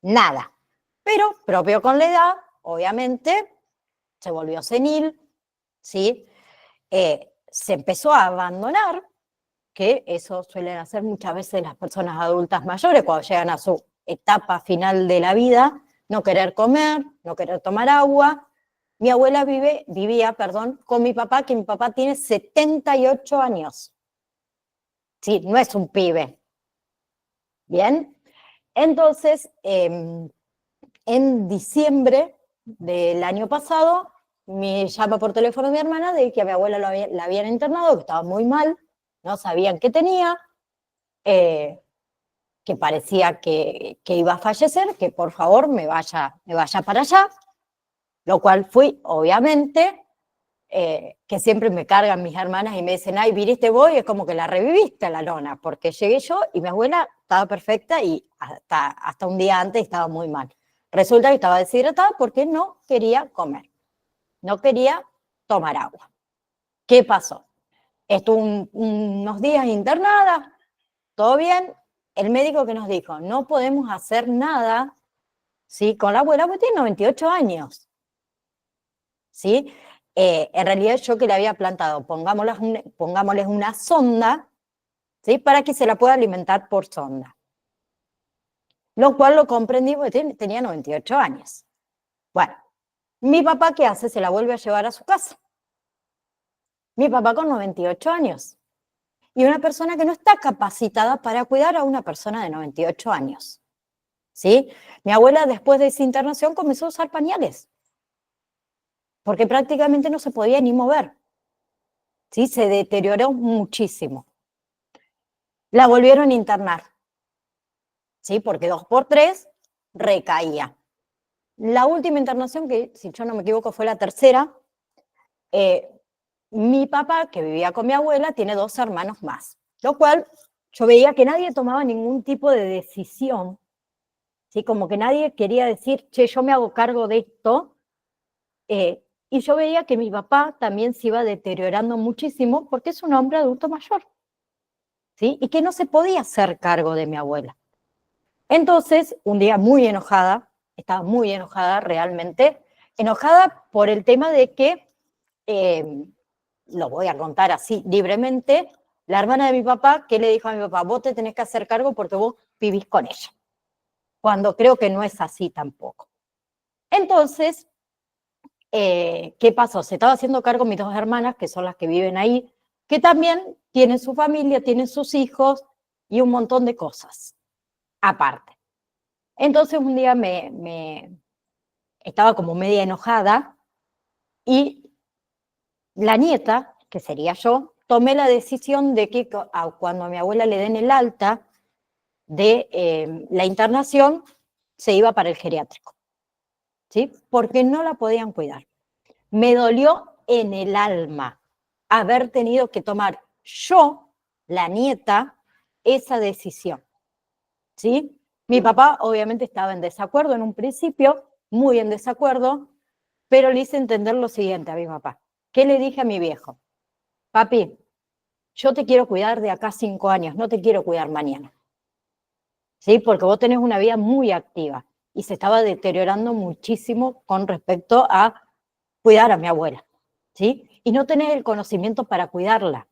nada. Pero propio con la edad, obviamente, se volvió senil, ¿sí? Se empezó a abandonar, que eso suelen hacer muchas veces las personas adultas mayores cuando llegan a su etapa final de la vida, no querer comer, no querer tomar agua. Mi abuela vivía con mi papá, que mi papá tiene 78 años. Sí, no es un pibe. Bien, entonces, en diciembre del año pasado, me llama por teléfono mi hermana de que a mi abuela la habían internado, que estaba muy mal, no sabían qué tenía, que parecía que iba a fallecer, que por favor me vaya para allá, lo cual fui, obviamente, que siempre me cargan mis hermanas y me dicen, ay, viniste vos, y es como que la reviviste a la lona, porque llegué yo y mi abuela estaba perfecta y hasta un día antes estaba muy mal. Resulta que estaba deshidratada porque no quería comer, no quería tomar agua. ¿Qué pasó? Estuvo unos días internada, todo bien. El médico que nos dijo, no podemos hacer nada, ¿sí? Con la abuela, porque tiene 98 años, ¿sí? En realidad yo que le había plantado, pongámosles una sonda, ¿sí? Para que se la pueda alimentar por sonda. Lo cual lo comprendí porque tenía 98 años. Bueno, mi papá, ¿qué hace? Se la vuelve a llevar a su casa. Mi papá con 98 años. Y una persona que no está capacitada para cuidar a una persona de 98 años. ¿Sí? Mi abuela, después de esa internación, comenzó a usar pañales. Porque prácticamente no se podía ni mover. ¿Sí? Se deterioró muchísimo. La volvieron a internar. ¿Sí? Porque 2 por 3 recaía. La última internación, que si yo no me equivoco fue la tercera, mi papá, que vivía con mi abuela, tiene 2 hermanos más. Lo cual yo veía que nadie tomaba ningún tipo de decisión, ¿sí? Como que nadie quería decir, che, yo me hago cargo de esto. Y yo veía que mi papá también se iba deteriorando muchísimo porque es un hombre adulto mayor, ¿sí? Y que no se podía hacer cargo de mi abuela. Entonces, un día muy enojada, estaba muy enojada realmente, enojada por el tema de que, lo voy a contar así libremente, la hermana de mi papá, que le dijo a mi papá, vos te tenés que hacer cargo porque vos vivís con ella, cuando creo que no es así tampoco. Entonces, ¿qué pasó? Se estaba haciendo cargo mis 2 hermanas, que son las que viven ahí, que también tienen su familia, tienen sus hijos y un montón de cosas aparte. Entonces un día estaba como media enojada y la nieta, que sería yo, tomé la decisión de que cuando a mi abuela le den el alta de la internación, se iba para el geriátrico, ¿sí? Porque no la podían cuidar. Me dolió en el alma haber tenido que tomar yo, la nieta, esa decisión, ¿sí? Mi papá obviamente estaba en desacuerdo en un principio, muy en desacuerdo, pero le hice entender lo siguiente a mi papá. ¿Qué le dije a mi viejo? Papi, yo te quiero cuidar de acá 5 años, no te quiero cuidar mañana, ¿sí? Porque vos tenés una vida muy activa y se estaba deteriorando muchísimo con respecto a cuidar a mi abuela, ¿sí? Y no tenés el conocimiento para cuidarla.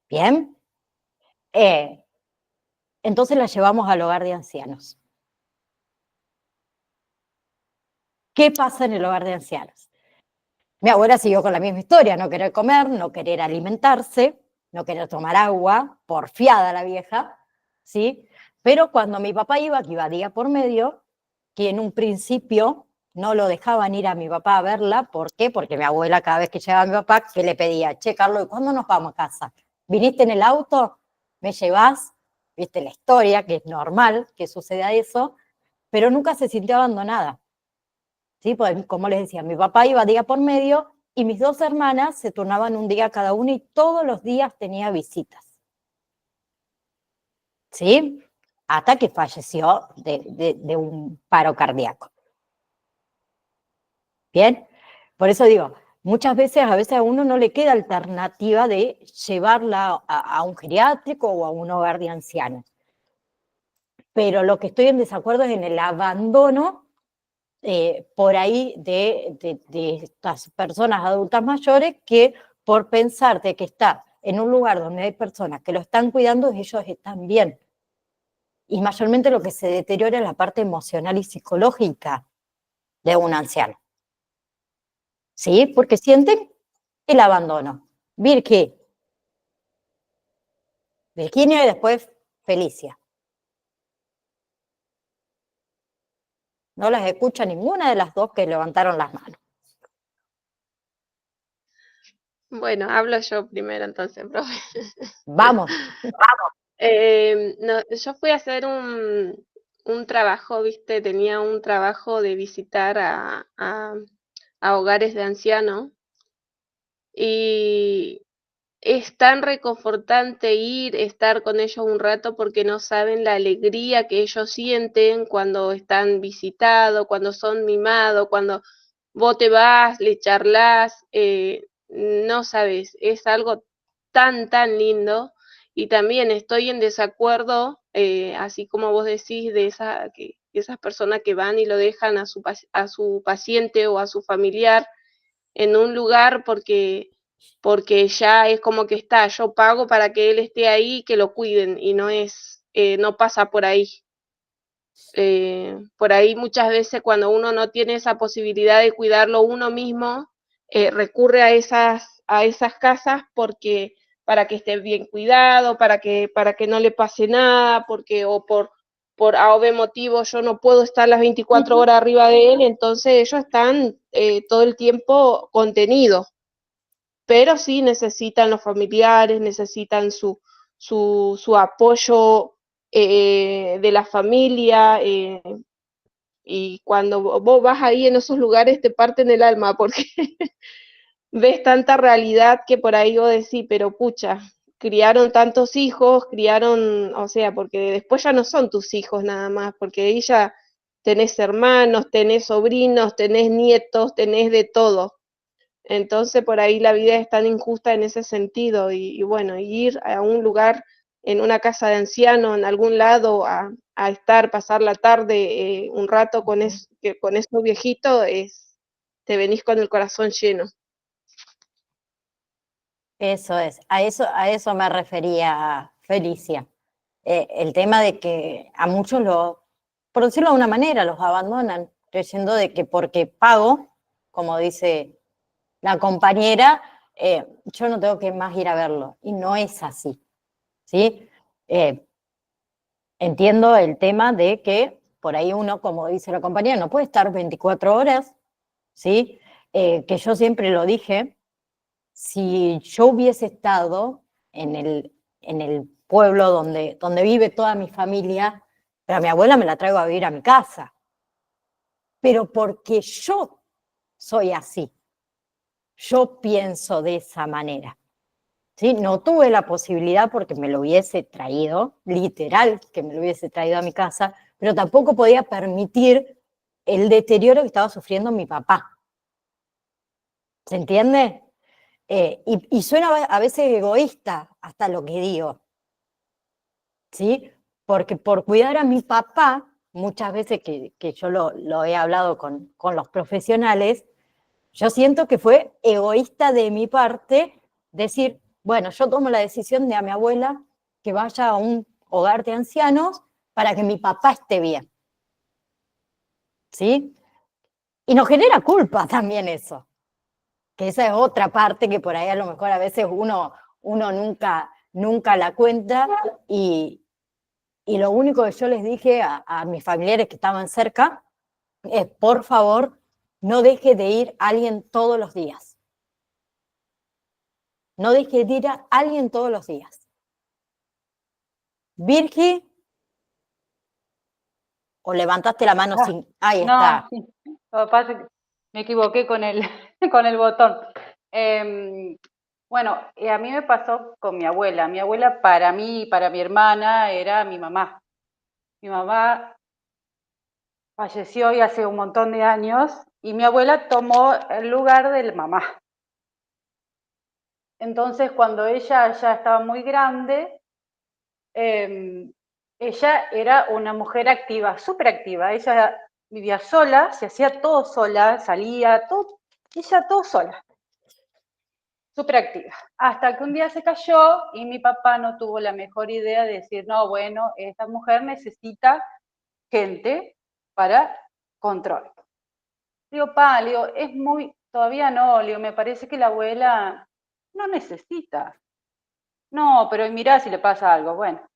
¿Bien? Entonces la llevamos al hogar de ancianos. ¿Qué pasa en el hogar de ancianos? Mi abuela siguió con la misma historia, no querer comer, no querer alimentarse, no querer tomar agua, porfiada la vieja, ¿sí? Pero cuando mi papá iba, que iba día por medio, que en un principio no lo dejaban ir a mi papá a verla, ¿por qué? Porque mi abuela cada vez que llegaba a mi papá, que le pedía, che, Carlos, ¿y cuándo nos vamos a casa? ¿Viniste en el auto? ¿Me llevas? Viste la historia, que es normal que suceda eso, pero nunca se sintió abandonada. ¿Sí? Pues, como les decía, mi papá iba día por medio y mis dos hermanas se turnaban un día cada una y todos los días tenía visitas. ¿Sí? Hasta que falleció de un paro cardíaco. ¿Bien? Por eso digo, muchas veces, a veces a uno no le queda alternativa de llevarla a un geriátrico o a un hogar de ancianos. Pero lo que estoy en desacuerdo es en el abandono por ahí de estas personas adultas mayores que por pensar de que está en un lugar donde hay personas que lo están cuidando, ellos están bien. Y mayormente lo que se deteriora es la parte emocional y psicológica de un anciano. ¿Sí? Porque sienten el abandono. Virginia y después Felicia. No las escucha ninguna de las dos que levantaron las manos. Bueno, hablo yo primero entonces, profe. Vamos. No, yo fui a hacer un trabajo, ¿viste? Tenía un trabajo de visitar a hogares de ancianos y es tan reconfortante ir, estar con ellos un rato porque no saben la alegría que ellos sienten cuando están visitados, cuando son mimados, cuando vos te vas, le charlas, no sabes, es algo tan lindo. Y también estoy en desacuerdo, así como vos decís, de esas personas que van y lo dejan a su paciente o a su familiar en un lugar porque ya es como que está, yo pago para que él esté ahí y que lo cuiden, y no pasa por ahí. Por ahí muchas veces cuando uno no tiene esa posibilidad de cuidarlo uno mismo, recurre a esas casas porque para que esté bien cuidado, para que no le pase nada, porque o por A o B motivo yo no puedo estar las 24 horas arriba de él, entonces ellos están todo el tiempo contenidos, pero sí necesitan los familiares, necesitan su apoyo de la familia, y cuando vos vas ahí en esos lugares te parten el alma porque ves tanta realidad que por ahí vos decís, pero pucha, criaron tantos hijos, o sea, porque después ya no son tus hijos nada más, porque ahí ya tenés hermanos, tenés sobrinos, tenés nietos, tenés de todo. Entonces por ahí la vida es tan injusta en ese sentido y bueno, ir a un lugar, en una casa de ancianos, en algún lado, a estar, pasar la tarde un rato con esos viejitos, te venís con el corazón lleno. Eso es, a eso me refería Felicia. El tema de que a muchos por decirlo de una manera, los abandonan, creyendo de que porque pago, como dice la compañera, yo no tengo que más ir a verlo. Y no es así, ¿sí? Entiendo el tema de que por ahí uno, como dice la compañera, no puede estar 24 horas, ¿sí? Que yo siempre lo dije, si yo hubiese estado en el pueblo donde vive toda mi familia, pero a mi abuela me la traigo a vivir a mi casa, pero porque yo soy así, yo pienso de esa manera. ¿Sí? No tuve la posibilidad porque me lo hubiese traído, literal que me lo hubiese traído a mi casa, pero tampoco podía permitir el deterioro que estaba sufriendo mi papá. ¿Se entiende? Y suena a veces egoísta hasta lo que digo, ¿sí? Porque por cuidar a mi papá, muchas veces que yo lo he hablado con los profesionales, yo siento que fue egoísta de mi parte decir, bueno, yo tomo la decisión de a mi abuela que vaya a un hogar de ancianos para que mi papá esté bien. ¿Sí? Y nos genera culpa también eso. Que esa es otra parte que por ahí a lo mejor a veces uno nunca la cuenta y lo único que yo les dije a mis familiares que estaban cerca es, por favor, no deje de ir alguien todos los días. No deje de ir a alguien todos los días. Virgi, o levantaste la mano sin... Ahí está. No, sí. Lo que pasa es que me equivoqué con el, con el botón. Bueno, a mí me pasó con mi abuela. Mi abuela para mí y para mi hermana era mi mamá. Mi mamá falleció y hace un montón de años y mi abuela tomó el lugar de la mamá. Entonces, cuando ella ya estaba muy grande, ella era una mujer activa, súper activa. Ella vivía sola, se hacía todo sola, salía, todo, ella todo sola, súper activa. Hasta que un día se cayó y mi papá no tuvo la mejor idea de decir, no, bueno, esta mujer necesita gente para control. Digo, le digo, es muy, todavía no, le digo, me parece que la abuela no necesita. No, pero mirá si le pasa algo, bueno.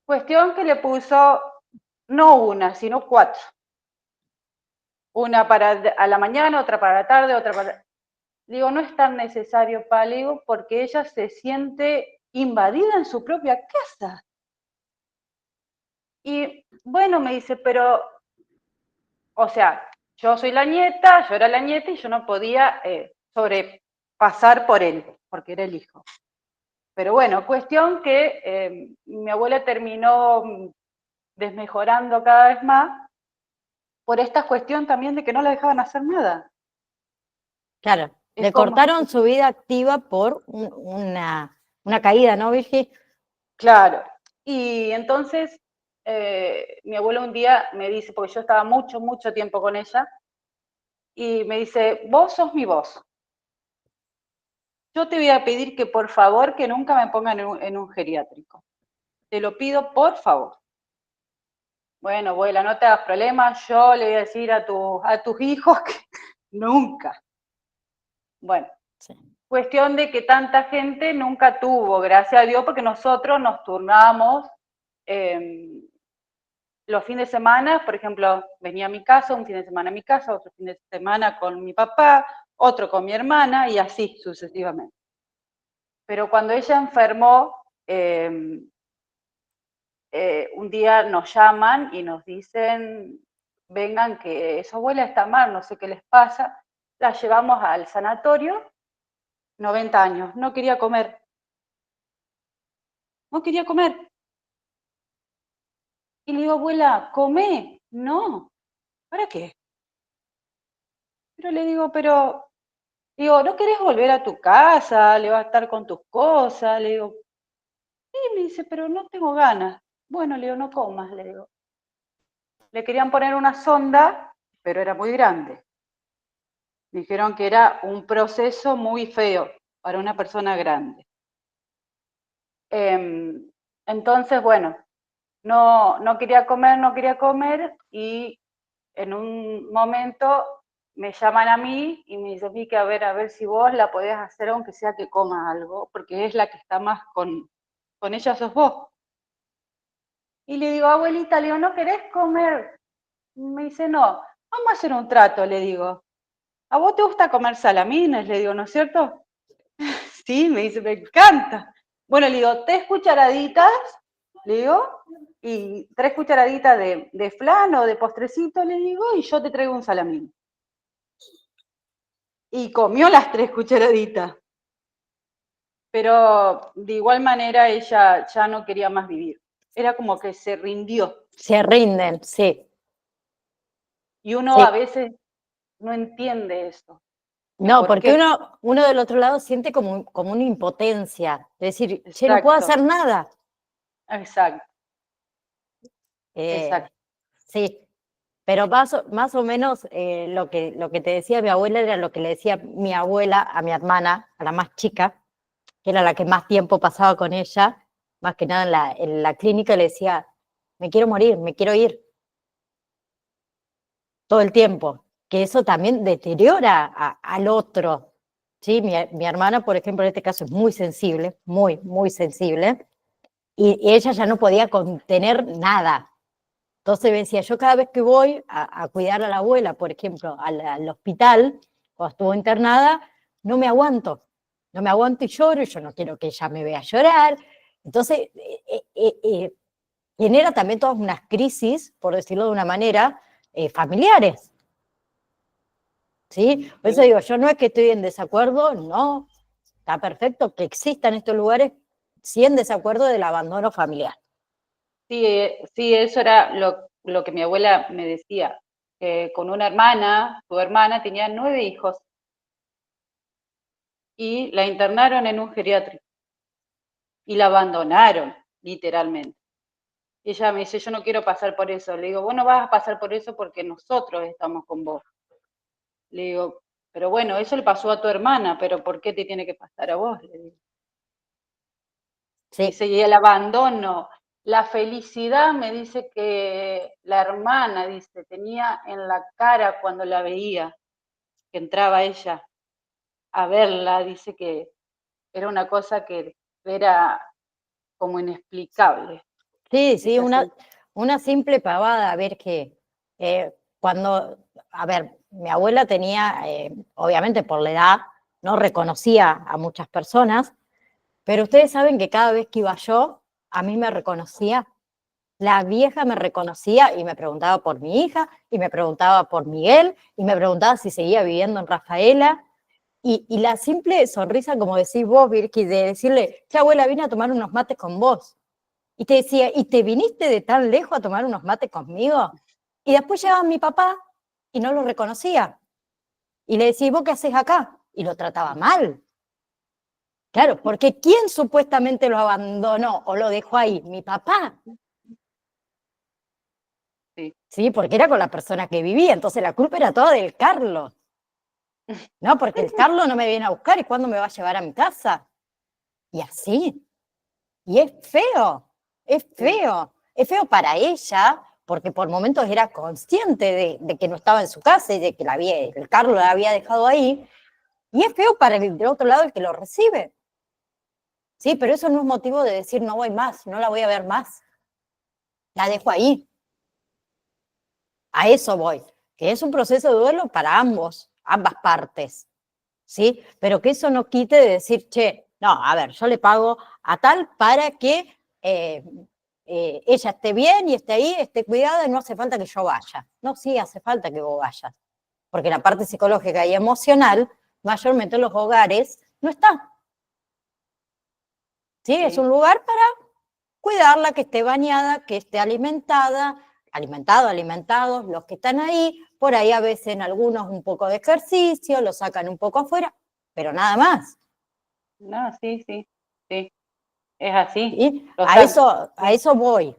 Cuestión que le puso no una, sino 4. Una para a la mañana, otra para la tarde, otra para... Digo, no es tan necesario, le digo, porque ella se siente invadida en su propia casa. Y bueno, me dice, pero, o sea, yo soy la nieta, yo era la nieta y yo no podía sobrepasar por él, porque era el hijo. Pero bueno, cuestión que mi abuela terminó desmejorando cada vez más por esta cuestión también de que no la dejaban hacer nada. Claro, Es le como- cortaron su vida activa por una caída, ¿no, Virgi? Claro. Y entonces mi abuela un día me dice, porque yo estaba mucho tiempo con ella, y me dice, vos sos mi voz. Yo te voy a pedir que por favor que nunca me pongan en un geriátrico. Te lo pido por favor. Bueno, abuela, no te hagas problemas, yo le voy a decir a tus hijos que nunca. Bueno, Sí. cuestión de que tanta gente nunca tuvo, gracias a Dios, porque nosotros nos turnamos los fines de semana, por ejemplo, venía a mi casa, un fin de semana a mi casa, otro fin de semana con mi papá, otro con mi hermana y así sucesivamente. Pero cuando ella enfermó, un día nos llaman y nos dicen, vengan que su abuela está mal, no sé qué les pasa. La llevamos al sanatorio, 90 años, no quería comer. No quería comer. Y le digo, abuela, come. No, ¿para qué? Pero le digo, ¿no querés volver a tu casa? Le vas a estar con tus cosas. Le digo, sí, me dice, pero no tengo ganas. Bueno, le digo, no comas, le digo. Le querían poner una sonda, pero era muy grande. Dijeron que era un proceso muy feo para una persona grande. Entonces, bueno, no quería comer y en un momento me llaman a mí y me dicen, Vicky, a ver si vos la podés hacer aunque sea que coma algo, porque es la que está más con ella, sos vos. Y le digo, abuelita, le digo, ¿no querés comer? Y me dice, no, vamos a hacer un trato, le digo. ¿A vos te gusta comer salamines? Le digo, ¿no es cierto? Sí, me dice, me encanta. Bueno, le digo, 3 cucharaditas, le digo, y 3 cucharaditas de flan o de postrecito, le digo, y yo te traigo un salamín. Y comió las 3 cucharaditas. Pero de igual manera ella ya no quería más vivir. Era como que se rindió. Se rinden, sí. Y uno Sí. a veces no entiende eso. No, ¿Por porque qué? uno del otro lado siente como una impotencia. Es decir, che, no puedo Exacto. hacer nada. Exacto. Exacto. Sí, pero más o menos lo que te decía mi abuela era lo que le decía mi abuela a mi hermana, a la más chica, que era la que más tiempo pasaba con ella, más que nada en la clínica, le decía, me quiero morir, me quiero ir. Todo el tiempo. Que eso también deteriora al otro. ¿Sí? Mi hermana, por ejemplo, en este caso es muy sensible, muy, muy sensible, y ella ya no podía contener nada. Entonces me decía, yo cada vez que voy a cuidar a la abuela, por ejemplo, al hospital, cuando estuvo internada, no me aguanto y lloro, y yo no quiero que ella me vea llorar. Entonces, genera también todas unas crisis, por decirlo de una manera, familiares. ¿Sí? Por eso digo, yo no es que estoy en desacuerdo, no, está perfecto que existan estos lugares, sí en desacuerdo del abandono familiar. Sí, sí, eso era lo que mi abuela me decía, que con una hermana, su hermana tenía 9 hijos y la internaron en un geriátrico y la abandonaron, literalmente. Y ella me dice, yo no quiero pasar por eso. Le digo, vos no vas a pasar por eso porque nosotros estamos con vos. Le digo, pero bueno, eso le pasó a tu hermana, pero ¿por qué te tiene que pasar a vos? Le digo. Sí. Dice, y el abandono, la felicidad, me dice que la hermana, dice, tenía en la cara cuando la veía, que entraba ella a verla, dice que era una cosa que era como inexplicable. Sí, sí, Es así. una simple pavada, a ver que a ver, mi abuela tenía, obviamente por la edad, no reconocía a muchas personas, pero ustedes saben que cada vez que iba yo, a mí me reconocía. La vieja me reconocía y me preguntaba por mi hija, y me preguntaba por Miguel, y me preguntaba si seguía viviendo en Rafaela. Y la simple sonrisa, como decís vos, Virgi, de decirle, che, abuela, vine a tomar unos mates con vos. Y te decía, ¿y te viniste de tan lejos a tomar unos mates conmigo? Y después llegaba mi papá y no lo reconocía. Y le decía, ¿y vos qué haces acá? Y lo trataba mal. Claro, porque ¿quién supuestamente lo abandonó o lo dejó ahí? Mi papá. Sí. Sí, porque era con la persona que vivía, entonces la culpa era toda del Carlos. No, porque el Carlos no me viene a buscar, ¿y cuándo me va a llevar a mi casa? Y así. Y es feo, es feo. Es feo para ella, porque por momentos era consciente de que no estaba en su casa y de que el Carlos la había dejado ahí. Y es feo para el del otro lado el que lo recibe. Sí, pero eso no es motivo de decir no voy más, no la voy a ver más. La dejo ahí. A eso voy. Que es un proceso de duelo para ambas partes. ¿Sí? Pero que eso no quite de decir, che, no, a ver, yo le pago a tal para que ella esté bien y esté ahí, esté cuidada, y no hace falta que yo vaya. No, sí, hace falta que vos vayas. Porque la parte psicológica y emocional, mayormente en los hogares, no está. ¿Sí? Es un lugar para cuidarla, que esté bañada, que esté alimentados, los que están ahí, por ahí a veces en algunos un poco de ejercicio, lo sacan un poco afuera, pero nada más. No, sí, sí, sí, es así. ¿Sí? A eso voy.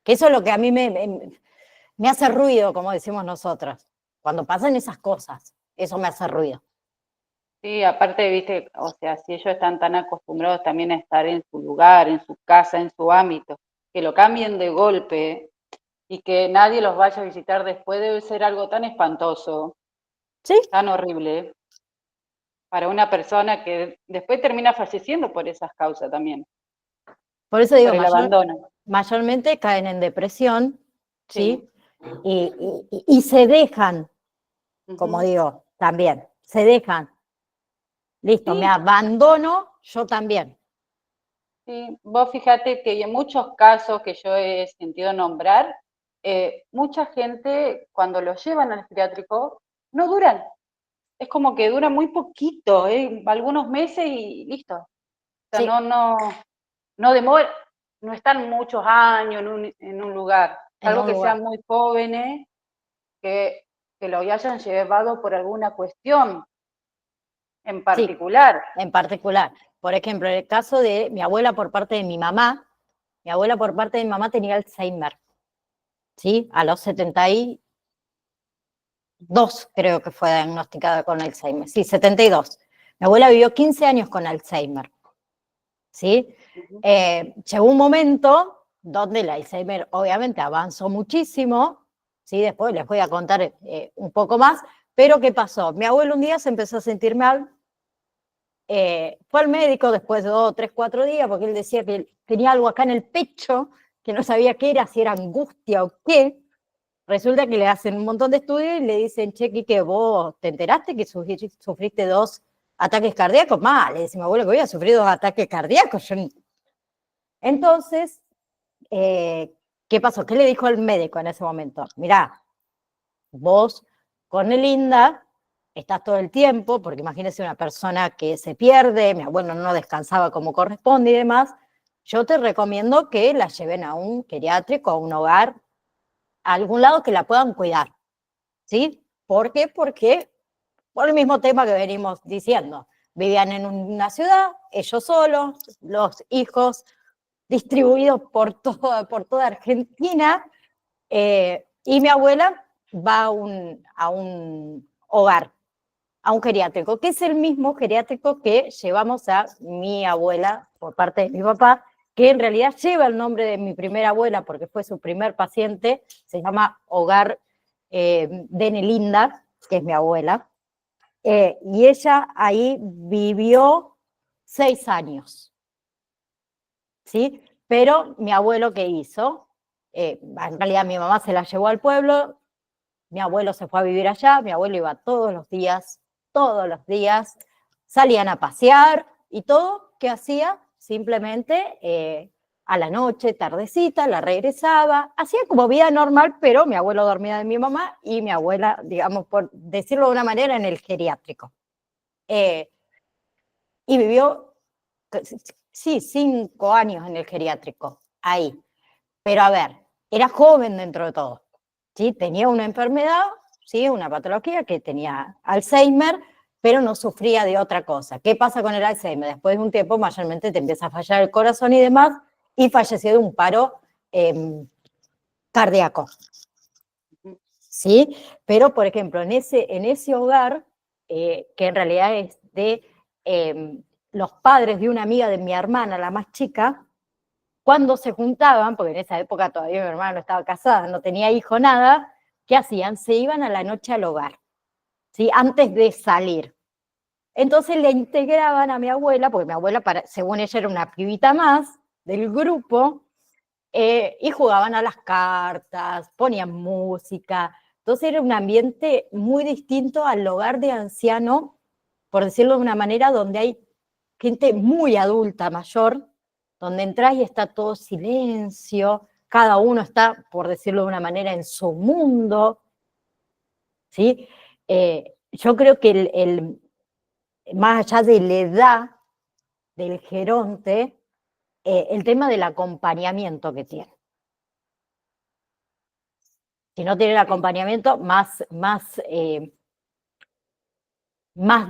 Que eso es lo que a mí me hace ruido, como decimos nosotras. Cuando pasan esas cosas, eso me hace ruido. Sí, aparte, viste, o sea, si ellos están tan acostumbrados también a estar en su lugar, en su casa, en su ámbito, que lo cambien de golpe y que nadie los vaya a visitar después debe ser algo tan espantoso, ¿Sí? tan horrible, para una persona que después termina falleciendo por esas causas también, Por eso digo, por el abandono. mayormente caen en depresión, Sí. ¿sí? Y se dejan, como Ujú. digo, también, se dejan. Listo, me Sí, abandono yo también. sí, vos fíjate que en muchos casos que yo he sentido nombrar, mucha gente cuando lo llevan al geriátrico no duran. Es como que dura muy poquito, algunos meses y listo. O sea, Sí, no demora, no están muchos años en un lugar, en salvo un que lugar. sean muy jóvenes, que lo hayan llevado por alguna cuestión en Sí, particular. en particular. Por ejemplo, en el caso de mi abuela por parte de mi mamá, mi abuela por parte de mi mamá tenía Alzheimer, ¿sí? A los 72 creo que fue diagnosticada con Alzheimer. Sí, 72. Mi abuela vivió 15 años con Alzheimer. ¿sí? Llegó un momento donde el Alzheimer obviamente avanzó muchísimo, ¿sí? Después les voy a contar un poco más, pero ¿qué pasó? Mi abuelo un día se empezó a sentir mal, fue al médico después de 2, 3, 4 días, porque él decía que tenía algo acá en el pecho, que no sabía qué era, si era angustia o qué. Resulta que le hacen un montón de estudios y le dicen, che, Quique, ¿vos te enteraste que sufriste 2 ataques cardíacos? Mal, le dice mi abuelo que había sufrido 2 ataques cardíacos. Entonces, ¿qué pasó? ¿Qué le dijo el médico en ese momento? Mirá, vos con el INDA estás todo el tiempo, porque imagínese una persona que se pierde, mi abuelo no descansaba como corresponde y demás, yo te recomiendo que la lleven a un geriátrico, a un hogar, a algún lado que la puedan cuidar, ¿sí? ¿Por qué? Porque por el mismo tema que venimos diciendo, vivían en una ciudad, ellos solos, los hijos distribuidos por toda Argentina, y mi abuela va a un hogar, a un geriátrico, que es el mismo geriátrico que llevamos a mi abuela por parte de mi papá, que en realidad lleva el nombre de mi primera abuela porque fue su primer paciente, se llama Hogar de Nelinda, que es mi abuela, y ella ahí vivió 6 años, ¿sí? Pero mi abuelo, ¿qué hizo? En realidad mi mamá se la llevó al pueblo, mi abuelo se fue a vivir allá, mi abuelo iba todos los días, salían a pasear y todo, ¿qué hacía? Simplemente a la noche, tardecita, la regresaba, hacía como vida normal, pero mi abuelo dormía de mi mamá y mi abuela, digamos, por decirlo de una manera, en el geriátrico. Y vivió, sí, 5 años en el geriátrico, ahí. Pero a ver, era joven dentro de todo, ¿sí? Tenía una enfermedad, ¿sí? Una patología, que tenía Alzheimer, pero no sufría de otra cosa. ¿Qué pasa con el Alzheimer? Después de un tiempo, mayormente te empieza a fallar el corazón y demás, y falleció de un paro cardíaco, ¿sí? Pero, por ejemplo, en ese hogar, que en realidad es de los padres de una amiga de mi hermana, la más chica, cuando se juntaban, porque en esa época todavía mi hermana no estaba casada, no tenía hijo, nada, ¿qué hacían? Se iban a la noche al hogar, ¿sí? Antes de salir. Entonces le integraban a mi abuela, porque mi abuela, según ella, era una pibita más del grupo, y jugaban a las cartas, ponían música. Entonces era un ambiente muy distinto al hogar de anciano, por decirlo de una manera, donde hay gente muy adulta, mayor, donde entras y está todo silencio, cada uno está, por decirlo de una manera, en su mundo, ¿sí? Yo creo que más allá de la edad del geronte, el tema del acompañamiento que tiene. Si no tiene el acompañamiento, más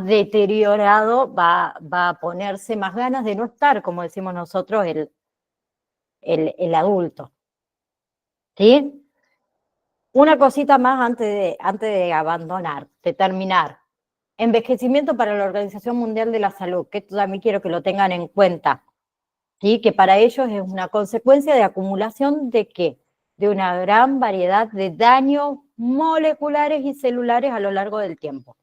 deteriorado va a ponerse, más ganas de no estar, como decimos nosotros, el adulto. ¿Sí? Una cosita más antes de abandonar, de terminar. Envejecimiento para la Organización Mundial de la Salud, que esto también quiero que lo tengan en cuenta, ¿sí? Que para ellos es una consecuencia de acumulación de ¿qué? De una gran variedad de daños moleculares y celulares a lo largo del tiempo,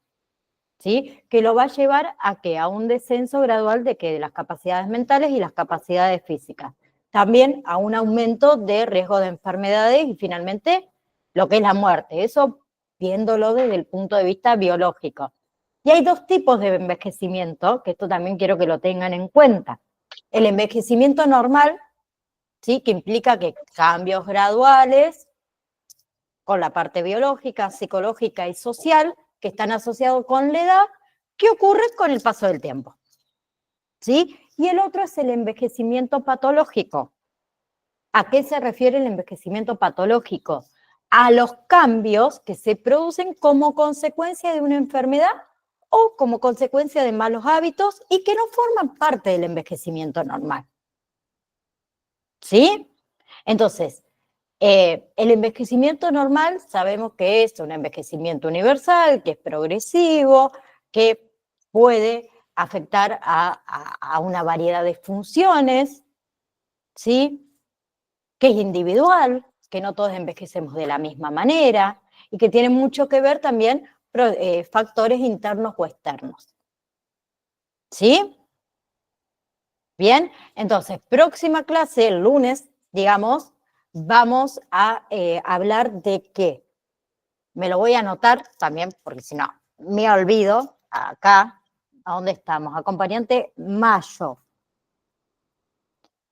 ¿sí? Que lo va a llevar a ¿qué? A un descenso gradual de las capacidades mentales y las capacidades físicas. También a un aumento de riesgo de enfermedades y finalmente lo que es la muerte. Eso viéndolo desde el punto de vista biológico. Y hay 2 tipos de envejecimiento, que esto también quiero que lo tengan en cuenta. El envejecimiento normal, ¿sí? Que implica que cambios graduales con la parte biológica, psicológica y social, que están asociados con la edad, que ocurre con el paso del tiempo, ¿sí? Y el otro es el envejecimiento patológico. ¿A qué se refiere el envejecimiento patológico? A los cambios que se producen como consecuencia de una enfermedad o como consecuencia de malos hábitos y que no forman parte del envejecimiento normal, ¿sí? Entonces, el envejecimiento normal sabemos que es un envejecimiento universal, que es progresivo, que puede afectar a una variedad de funciones, ¿sí? Que es individual, que no todos envejecemos de la misma manera y que tiene mucho que ver también factores internos o externos. ¿Sí? Bien, entonces, próxima clase, el lunes, digamos, vamos a hablar de qué. Me lo voy a anotar también, porque si no, me olvido. Acá, ¿a dónde estamos? Acompañante mayo.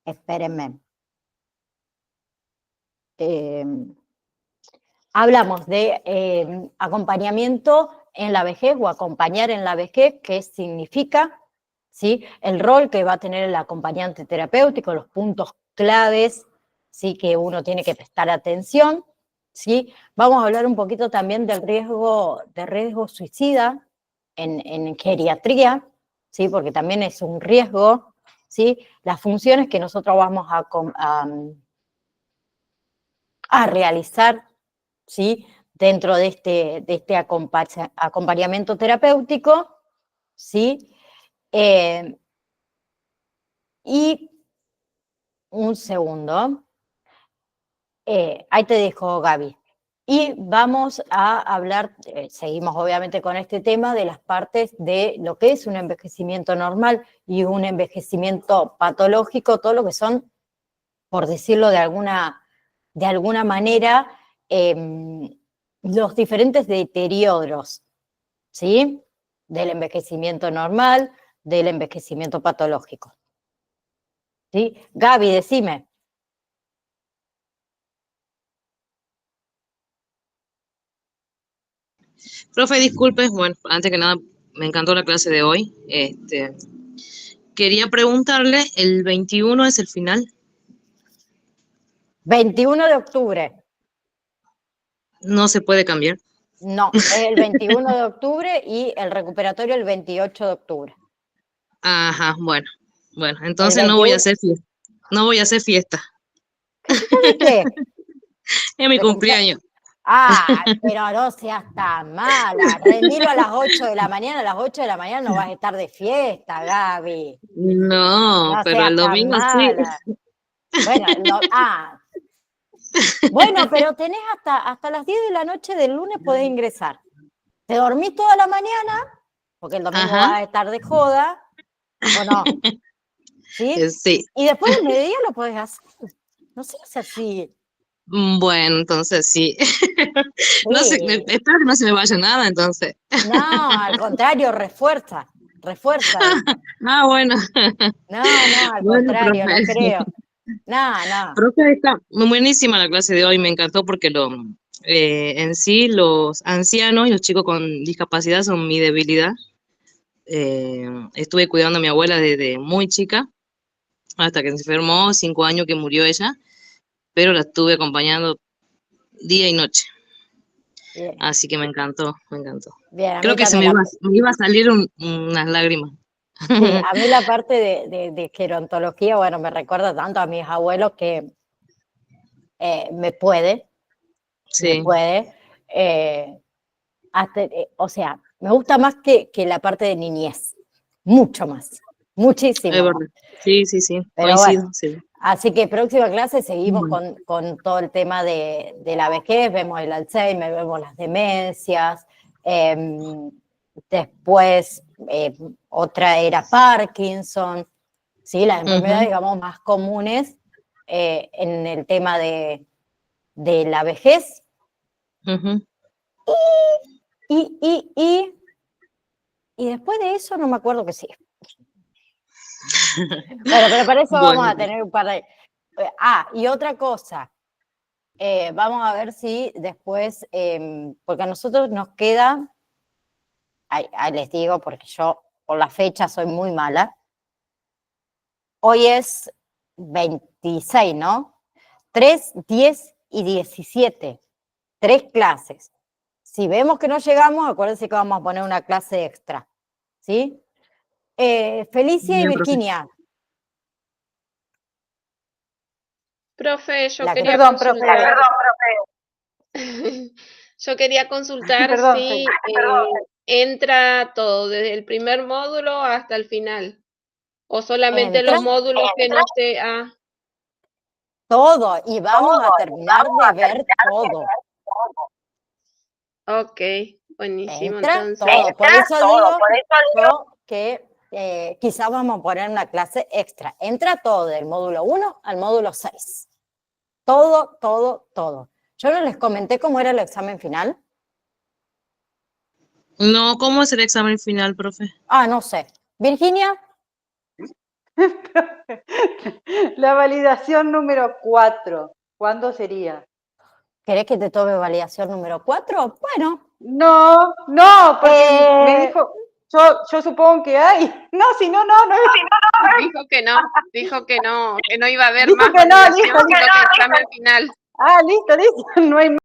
Espérenme. Hablamos de acompañamiento en la vejez o acompañar en la vejez, qué significa, ¿sí? El rol que va a tener el acompañante terapéutico, los puntos claves, ¿sí? Que uno tiene que prestar atención, ¿sí? Vamos a hablar un poquito también del riesgo suicida en geriatría, ¿sí? Porque también es un riesgo, ¿sí? Las funciones que nosotros vamos a realizar, ¿sí? Dentro de este acompañamiento terapéutico, ¿sí? Y un segundo, ahí te dejo, Gaby. Y vamos a hablar, seguimos obviamente con este tema, de las partes de lo que es un envejecimiento normal y un envejecimiento patológico, todo lo que son, por decirlo de alguna manera, los diferentes deterioros, ¿sí? Del envejecimiento normal, del envejecimiento patológico. ¿Sí? Gaby, decime. Profe, disculpe, bueno, antes que nada, me encantó la clase de hoy. Quería preguntarle, ¿el 21 es el final? 21 de octubre. No se puede cambiar. No, es el 21 de octubre y el recuperatorio el 28 de octubre. Ajá, bueno, El entonces no voy a 21. hacer fiesta. No voy a hacer fiesta. ¿Fiesta de qué? Es mi ¿De cumpleaños? cumpleaños. Ah, pero no seas tan mala. Rendilo a las 8 de la mañana. A las 8 de la mañana no vas a estar de fiesta, Gaby. No, No pero seas el tan domingo sí. mala. Bueno, pero tenés hasta las 10 de la noche del lunes podés ingresar. Te dormís toda la mañana, porque el domingo Ajá, vas a estar de joda, ¿o no? ¿Sí? sí. Y después del mediodía lo podés hacer. No seas así. Bueno, entonces sí. No sé, Sí. espero que no se me vaya nada, entonces. No, al contrario, refuerza eso. Ah, bueno. No, al Bueno, contrario, no profe. creo. No. Profe, está muy buenísima la clase de hoy, me encantó porque en sí los ancianos y los chicos con discapacidad son mi debilidad. Estuve cuidando a mi abuela desde muy chica, hasta que se enfermó, 5 años que murió ella, pero la estuve acompañando día y noche. Bien, Así que me encantó, me encantó. bien, a Creo mí que también. me iba a salir unas lágrimas. Sí, a mí la parte de gerontología, bueno, me recuerda tanto a mis abuelos que me puede. Sí, eh, o sea, me gusta más que la parte de niñez, mucho más, es muchísimo más. verdad. Sí, sí, sí, Pero bueno, coincido, sí. así que próxima clase seguimos Bueno. con todo el tema de la vejez, vemos el Alzheimer, vemos las demencias, después otra era Parkinson, ¿sí? Las enfermedades, Ujú, digamos, más comunes en el tema de la vejez. ujú. Y después de eso no me acuerdo qué sigue. Bueno, pero para eso vamos Bueno, a tener un par de... y otra cosa, vamos a ver si después, porque a nosotros nos queda, ahí les digo, porque yo por la fecha soy muy mala, hoy es 26, ¿no? 3, 10 y 17, 3 clases. Si vemos que no llegamos, acuérdense que vamos a poner una clase extra, ¿sí? Felicia y bien, profe. Virginia, Profe, yo la que... quería Perdón, profe. consultar. Yo quería consultar Perdón, si entra todo, desde el primer módulo hasta el final. O solamente Entra los módulos que no se... todo, y vamos a terminar de ver todo. Ok, buenísimo. Entra Entonces, todo. Por eso digo yo que quizás vamos a poner una clase extra. Entra todo, del módulo 1 al módulo 6. Todo, todo, todo. Yo no les comenté cómo era el examen final. No, ¿cómo es el examen final, profe? Ah, no sé. Virginia, La validación número 4, ¿cuándo sería? ¿querés que te tome validación número 4? Bueno, No, no, porque me dijo, yo supongo que hay. No, si no, no es. dijo que no iba a haber Dijo más que no, validación, dijo que sino que examen final. Ah, listo, no hay